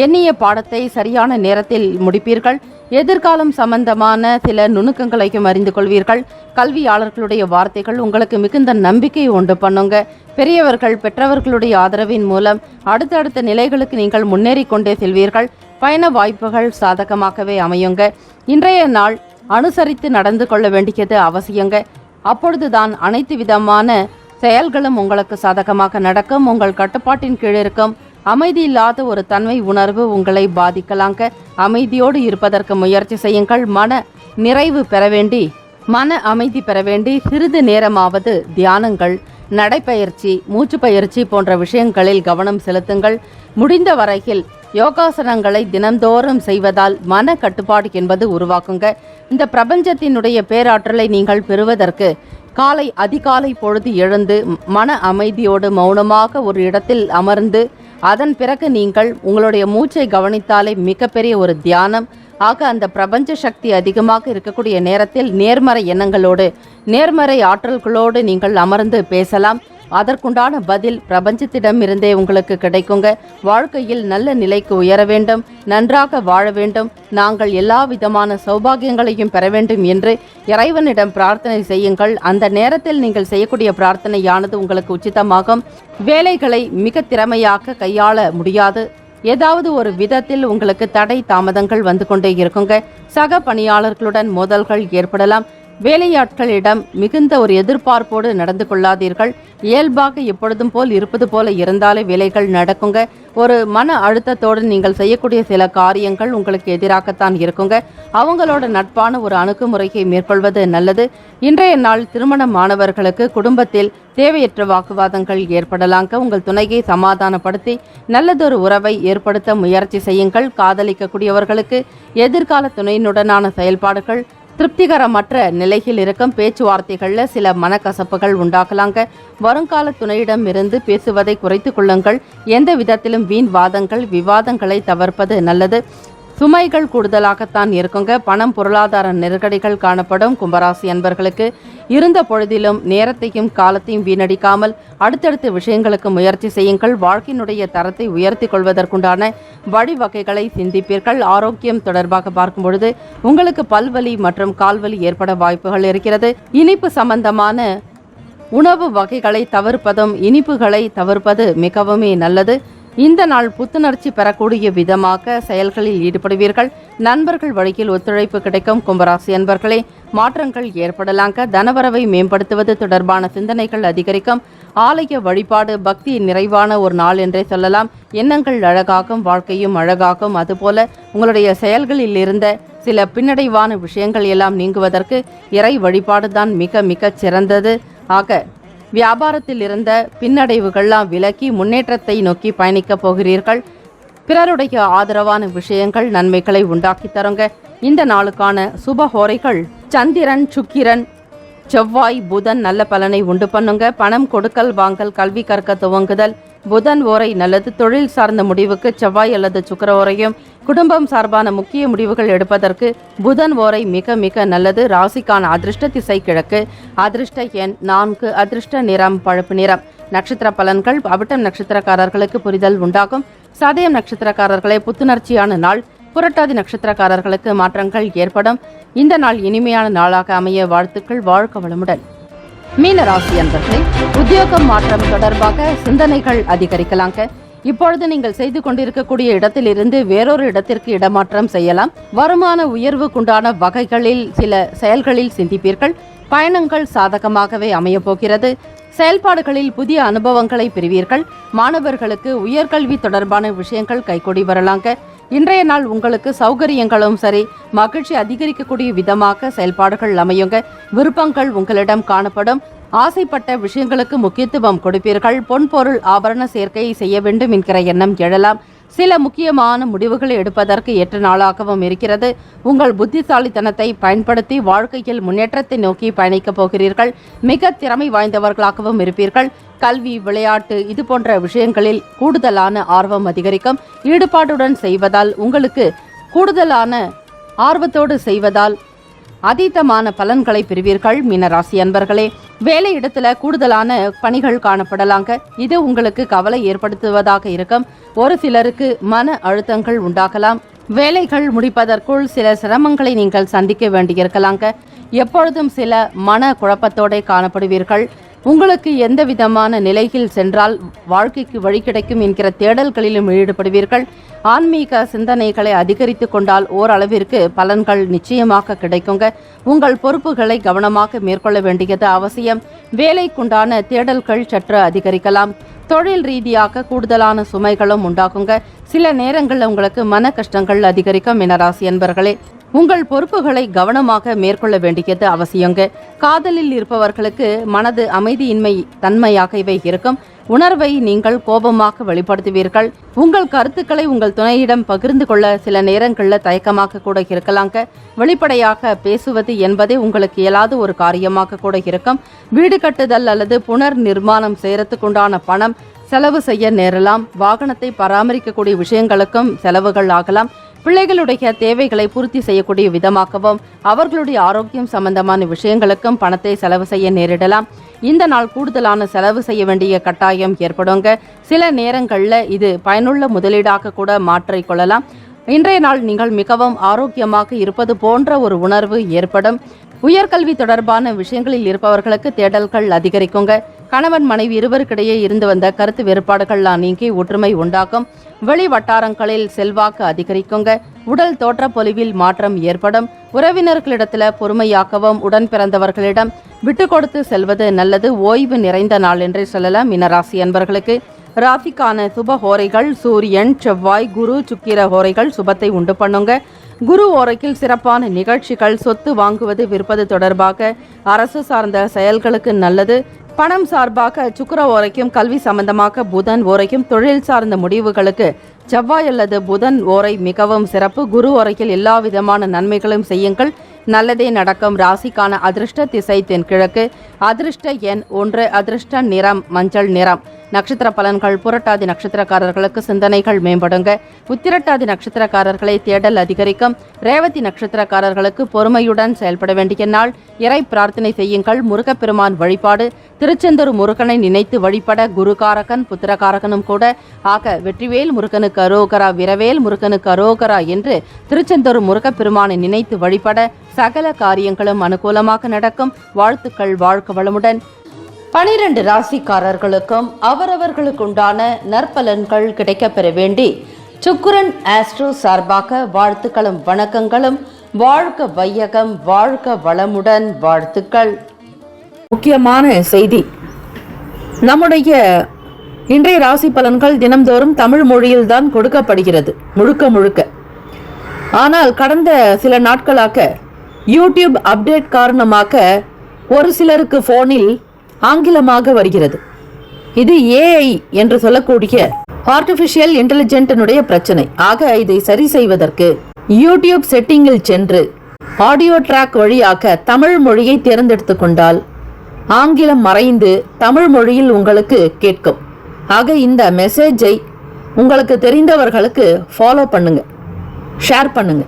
எண்ணிய பாடத்தை சரியான நேரத்தில் முடிப்பீர்கள். எதிர்காலம் சம்பந்தமான சில நுணுக்கங்களையும் அறிந்து கொள்வீர்கள். கல்வியாளர்களுடைய வார்த்தைகள் உங்களுக்கு மிகுந்த நம்பிக்கை உண்டு பண்ணுங்க. பெரியவர்கள் பெற்றவர்களுடைய ஆதரவின் மூலம் அடுத்தடுத்த நிலைகளுக்கு நீங்கள் முன்னேறி கொண்டே செல்வீர்கள். பயண வாய்ப்புகள் சாதகமாகவே அமையுங்க. இன்றைய நாள் அனுசரித்து நடந்து கொள்ள வேண்டியது அவசியங்க. அப்பொழுதுதான் அனைத்து விதமான செயல்களும் உங்களுக்கு சாதகமாக நடக்கும். உங்கள் கட்டுப்பாட்டின் கீழ் இருக்கும். அமைதி இல்லாத ஒரு தன்மை உணர்வு உங்களை பாதிக்கலாங்க. அமைதியோடு இருப்பதற்கு முயற்சி செய்யுங்கள். மன அமைதி பெற வேண்டி சிறிது நேரமாவது தியானங்கள், நடைப்பயிற்சி, மூச்சு பயிற்சி போன்ற விஷயங்களில் கவனம் செலுத்துங்கள். முடிந்த வரையில் யோகாசனங்களை தினந்தோறும் செய்வதால் மன கட்டுப்பாடு என்பது உருவாக்குங்க. இந்த பிரபஞ்சத்தினுடைய பேராற்றலை நீங்கள் பெறுவதற்கு அதிகாலை பொழுது எழுந்து மன அமைதியோடு மௌனமாக ஒரு இடத்தில் அமர்ந்து அதன் பிறகு நீங்கள் உங்களுடைய மூச்சை கவனித்தாலே மிகப்பெரிய ஒரு தியானம். ஆக அந்த பிரபஞ்ச சக்தி அதிகமாக இருக்கக்கூடிய நேரத்தில் நேர்மறை எண்ணங்களோடு நேர்மறை ஆற்றல்களோடு நீங்கள் அமர்ந்து பேசலாம். அதற்குண்டான பதில் பிரபஞ்சத்திடமிருந்தே உங்களுக்கு கிடைக்குங்க. வாழ்க்கையில் நல்ல நிலைக்கு உயர வேண்டும், நன்றாக வாழ வேண்டும், நாங்கள் எல்லா விதமான சௌபாகியங்களையும் பெற வேண்டும் என்று இறைவனிடம் பிரார்த்தனை செய்யுங்கள். அந்த நேரத்தில் நீங்கள் செய்யக்கூடிய பிரார்த்தனையானது உங்களுக்கு உச்சிதமாகும். வேலைகளை மிக திறமையாக கையாள முடியாது. ஏதாவது ஒரு விதத்தில் உங்களுக்கு தடை தாமதங்கள் வந்து கொண்டே இருக்குங்க. சக பணியாளர்களுடன் மோதல்கள் ஏற்படலாம். வேலையாட்களிடம் மிகுந்த ஒரு எதிர்பார்ப்போடு நடந்து கொள்ளாதீர்கள். இயல்பாக எப்பொழுதும் போல் இருப்பது போல இருந்தாலே வேலைகள் நடக்குங்க. ஒரு மன அழுத்தத்தோடு நீங்கள் செய்யக்கூடிய சில காரியங்கள் உங்களுக்கு எதிராகத்தான் இருக்குங்க. அவங்களோட நட்பான ஒரு அணுகுமுறையை மேற்கொள்வது நல்லது. இன்றைய நாள் திருமணமானவர்களுக்கு குடும்பத்தில் தேவையற்ற வாக்குவாதங்கள் ஏற்படலாங்க. உங்கள் துணையை சமாதானப்படுத்தி நல்லதொரு உறவை ஏற்படுத்த முயற்சி செய்யுங்கள். காதலிக்கக்கூடியவர்களுக்கு எதிர்கால துணையினுடனான செயல்பாடுகள் திருப்திகரமற்ற நிலையில் இருக்கும். பேச்சுவார்த்தைகளில் சில மனக்கசப்புகள் உண்டாக்கலாங்க. வருங்கால துணையிடம் இருந்து பேசுவதை குறைத்து கொள்ளுங்கள். எந்த விதத்திலும் வீண் வாதங்கள் விவாதங்களை தவிர்ப்பது நல்லது. சுமைகள் கூடுதலாகத்தான் இருக்குங்க. பணம் பொருளாதார நெருக்கடிகள் காணப்படும். கும்பராசி அன்பர்களுக்கு இருந்த பொழுதிலும் நேரத்தையும் காலத்தையும் வீணடிக்காமல் அடுத்தடுத்த விஷயங்களுக்கு முயற்சி செய்யுங்கள். வாழ்க்கையினுடைய தரத்தை உயர்த்தி கொள்வதற்குண்டான வழிவகைகளை சிந்திப்பீர்கள். ஆரோக்கியம் தொடர்பாக பார்க்கும் பொழுது உங்களுக்கு பல்வலி மற்றும் கால்வலி ஏற்பட வாய்ப்புகள் இருக்கிறது. இனிப்பு சம்பந்தமான உணவு வகைகளை தவிர்ப்பதும் இனிப்புகளை தவிர்ப்பது மிகவுமே நல்லது. இந்த நாள் புத்துணர்ச்சி பெறக்கூடிய விதமாக செயல்களில் ஈடுபடுவீர்கள். நண்பர்கள் வழியில் ஒத்துழைப்பு கிடைக்கும். கும்பராசி அன்பர்களே, மாற்றங்கள் ஏற்படலாங்க. தனவரவை மேம்படுத்துவது தொடர்பான சிந்தனைகள் அதிகரிக்கும். ஆலய வழிபாடு பக்தி நிறைவான ஒரு நாள் என்றே சொல்லலாம். எண்ணங்கள் அழகாகும், வாழ்க்கையும் அழகாகும். அதுபோல உங்களுடைய செயல்களில் இருந்த சில பின்னடைவான விஷயங்கள் எல்லாம் நீங்குவதற்கு இறை வழிபாடுதான் மிக மிக சிறந்தது. ஆக வியாபாரத்தில் இருந்த பின்னடைவுகள்லாம் விலக்கி முன்னேற்றத்தை நோக்கி பயணிக்கப் போகிறீர்கள். பிறருடைய ஆதரவான விஷயங்கள் நன்மைகளை உண்டாக்கி தருங்க. இந்த நாளுக்கான சுபஹோரைகள் சந்திரன், சுக்கிரன், செவ்வாய், புதன் நல்ல பலனை உண்டு பண்ணுங்க. பணம் கொடுக்கல் வாங்கல், கல்வி கற்க துவங்குதல். புதன் ஓரை நல்லது. தொழில் சார்ந்த முடிவுக்கு செவ்வாய் அல்லது சுக்கிர ஓரையும், குடும்பம் சார்பான முக்கிய முடிவுகள் எடுப்பதற்கு புதன் ஓரை மிக மிக நல்லது. ராசிக்கான அதிர்ஷ்ட திசை கிழக்கு. அதிர்ஷ்ட எண் 4. அதிர்ஷ்ட நிறம் பழுப்பு நிறம். நட்சத்திர பலன்கள். அவிட்டம் நட்சத்திரக்காரர்களுக்கு புரிதல் உண்டாகும். சதயம் நட்சத்திரக்காரர்களை புத்துணர்ச்சியான நாள். புரட்டாதி நட்சத்திரக்காரர்களுக்கு மாற்றங்கள் ஏற்படும். இந்த நாள் இனிமையான நாளாக அமைய வாழ்த்துக்கள். வாழ்க வளமுடன். மீன ராசி அன்பர்களே, உத்தியோகம் மாற்றம் தொடர்பாக சிந்தனைகள் அதிகரிக்கலாங்க. இப்பொழுது நீங்கள் செய்து கொண்டிருக்கக்கூடிய இடத்திலிருந்து வேறொரு இடத்திற்கு இடமாற்றம் செய்யலாம். வருமான உயர்வுக்குண்டான வகைகளில் சில செயல்களில் சிந்திப்பீர்கள். பயணங்கள் சாதகமாகவே அமைய போகிறது. செயல்பாடுகளில் புதிய அனுபவங்களை பெறுவீர்கள். மாணவர்களுக்கு உயர்கல்வி தொடர்பான விஷயங்கள் கைகூடி வரலாங்க. இன்றைய நாள் உங்களுக்கு சௌகரியங்களும் சரி, மகிழ்ச்சி அதிகரிக்கக்கூடிய விதமாக செயல்பாடுகள் அமையுங்க. விருப்பங்கள் உங்களிடம் காணப்படும். ஆசைப்பட்ட விஷயங்களுக்கு முக்கியத்துவம் கொடுப்பீர்கள். பொன்பொருள் ஆபரண சேர்க்கையை செய்ய வேண்டும் என்கிற எண்ணம் எழலாம். சில முக்கியமான முடிவுகளை எடுப்பதற்கு ஏற்ற நாளாகவும் இருக்கிறது. உங்கள் புத்திசாலித்தனத்தை பயன்படுத்தி வாழ்க்கையில் முன்னேற்றத்தை நோக்கி பயணிக்கப் போகிறீர்கள். மிக திறமை வாய்ந்தவர்களாகவும் இருப்பீர்கள். கல்வி, விளையாட்டு இது போன்ற விஷயங்களில் கூடுதலான ஆர்வம் அதிகரிக்கும். ஈடுபாட்டுடன் செய்வதால், உங்களுக்கு கூடுதலான ஆர்வத்தோடு செய்வதால் அதீதமான பலன்களை பெறுவீர்கள். மீனராசி அன்பர்களே, வேலை இடத்துல கூடுதலான பணிகள் காணப்படலாங்க. இது உங்களுக்கு கவலை ஏற்படுத்துவதாக இருக்கும். ஒரு சிலருக்கு மன அழுத்தங்கள் உண்டாகலாம். வேலைகள் முடிப்பதற்குள் சில சிரமங்களை நீங்கள் சந்திக்க வேண்டியிருக்கலாங்க. எப்பொழுதும் சில மன குழப்பத்தோட காணப்படுவீர்கள். உங்களுக்கு எந்த விதமான நிலையில் சென்றால் வாழ்க்கைக்கு வழி கிடைக்கும் என்கிற தேடல்களிலும் ஈடுபடுவீர்கள். ஆன்மீக சிந்தனைகளை அதிகரித்து கொண்டால் ஓரளவிற்கு பலன்கள் நிச்சயமாக கிடைக்குங்க. உங்கள் பொறுப்புகளை கவனமாக மேற்கொள்ள வேண்டியது அவசியம். வேலைக்குண்டான தேடல்கள் சற்று அதிகரிக்கலாம். தொழில் ரீதியாக கூடுதலான சுமைகளும் உண்டாகுங்க. சில நேரங்களில் உங்களுக்கு மன கஷ்டங்கள் அதிகரிக்கும். மீனராசி என்பர்களே, உங்கள் பொறுப்புகளை கவனமாக மேற்கொள்ள வேண்டியது அவசியங்க. காதலில் இருப்பவர்களுக்கு மனது அமைதியின்மை தன்மையாக இவை இருக்கும். உணர்வை நீங்கள் கோபமாக வெளிப்படுத்துவீர்கள். உங்கள் கருத்துக்களை உங்கள் துணையிடம் பகிர்ந்து கொள்ள சில நேரங்களில் தயக்கமாக கூட இருக்கலாங்க. வெளிப்படையாக பேசுவது என்பதே உங்களுக்கு இயலாத ஒரு காரியமாக கூட இருக்கும். வீடு கட்டுதல் அல்லது புனர் நிர்மாணம் செய்யறதுக்குண்டான பணம் செலவு செய்ய நேரலாம். வாகனத்தை பராமரிக்கக்கூடிய விஷயங்களுக்கும் செலவுகள் ஆகலாம். பிள்ளைகளுடைய தேவைகளை பூர்த்தி செய்யக்கூடிய விதமாகவும் அவர்களுடைய ஆரோக்கியம் சம்பந்தமான விஷயங்களுக்கும் பணத்தை செலவு செய்ய நேரிடலாம். இந்த நாள் கூடுதலான செலவு செய்ய வேண்டிய கட்டாயம் ஏற்படுங்க. சில நேரங்களில் இது பயனுள்ள முதலீடாக கூட மாற்றிக்கொள்ளலாம். இன்றைய நாள் நீங்கள் மிகவும் ஆரோக்கியமாக இருப்பது போன்ற ஒரு உணர்வு ஏற்படும். உயர்கல்வி தொடர்பான விஷயங்களில் இருப்பவர்களுக்கு தேடல்கள் அதிகரிக்குங்க. கணவன் மனைவி இருவருக்கிடையே இருந்து வந்த கருத்து வேறுபாடுகள்லாம் நீங்கி ஒற்றுமை உண்டாகும். வெளி வட்டாரங்களில் செல்வாக்கு அதிகரிக்குங்க. உடல் தோற்ற பொலிவில் மாற்றம் ஏற்படும். உறவினர்களிடத்துல பொறுமையாகவும் உடன் பிறந்தவர்களிடம் விட்டு கொடுத்து செல்வது நல்லது. ஓய்வு நிறைந்த நாள் என்றே சொல்லலாம். மீனராசி அன்பர்களுக்கு ராசிக்கான சுப ஹோரைகள் சூரியன், செவ்வாய், குரு, சுக்கிர ஹோரைகள் சுபத்தை உண்டு பண்ணுங்க. குரு ஓரைக்கில் சிறப்பான நிகழ்ச்சிகள், சொத்து வாங்குவது விற்பது தொடர்பாக அரசு சார்ந்த செயல்களுக்கு நல்லது. பணம் சார்பாக சுக்கிர ஓரைக்கும், கல்வி சம்பந்தமாக புதன் ஓரைக்கும், தொழில் சார்ந்த முடிவுகளுக்கு செவ்வாய் அல்லது புதன் ஓரை மிகவும் சிறப்பு. குரு ஓரையில் எல்லா விதமான நன்மைகளும் செய்யுங்கள், நல்லதே நடக்கும். ராசிக்கான அதிர்ஷ்ட திசை தென்கிழக்கு. அதிர்ஷ்ட எண் 1. அதிர்ஷ்ட நிறம் மஞ்சள் நிறம். நட்சத்திர பலன்கள். புரட்டாதி நட்சத்திரக்காரர்களுக்கு சிந்தனைகள் மேம்படுங்க. உத்திரட்டாதி நட்சத்திரக்காரர்களை தேடல் அதிகரிக்கும். ரேவதி நட்சத்திரக்காரர்களுக்கு பொறுமையுடன் செயல்பட வேண்டிய நாள். இறை பிரார்த்தனை செய்யுங்கள். முருகப்பெருமான் வழிபாடு. திருச்செந்தூர் முருகனை நினைத்து வழிபட குருகாரகன் புத்திரகாரகனும் கூட. ஆக வெற்றிவேல் முருகனுக்கு அரோகரா, விரவேல் முருகனுக்கு அரோகரா என்று திருச்செந்தூர் முருகப்பெருமானை நினைத்து வழிபட சகல காரியங்களும் அனுகூலமாக நடக்கும். வாழ்த்துக்கள். வாழ்க வளமுடன். 12 ராசிக்காரர்களுக்கும் அவரவர்களுக்குண்டான நற்பலன்கள் கிடைக்கப்பெற வேண்டி சுக்கிரன் ஆஸ்ட்ரோ சார்பாக வாழ்த்துக்களும் வணக்கங்களும். வாழ்க வையகம், வாழ்க வளமுடன். வாழ்த்துக்கள். முக்கியமான செய்தி. நம்முடைய இன்றைய ராசி பலன்கள் தினம்தோறும் தமிழ் மொழியில் தான் கொடுக்கப்படுகிறது. முழுக்க ஆனால் கடந்த சில நாட்களாக யூடியூப் அப்டேட் காரணமாக ஒரு சிலருக்கு போனில் ஆங்கிலமாக வருகிறது. இது ஏஐ என்று சொல்லக்கூடிய ஆர்டிபிஷியல் இன்டெலிஜென்டினுடைய பிரச்சனை. ஆக இதை சரி செய்வதற்கு யூடியூப் செட்டிங்கில் சென்று ஆடியோ ட்ராக் வழியாக தமிழ் மொழியை தேர்ந்தெடுத்து கொண்டால் ஆங்கிலம் மறைந்து தமிழ் மொழியில் உங்களுக்கு கேட்கும். ஆக இந்த மெசேஜை உங்களுக்கு தெரிந்தவர்களுக்கு ஃபாலோ பண்ணுங்க, ஷேர் பண்ணுங்க.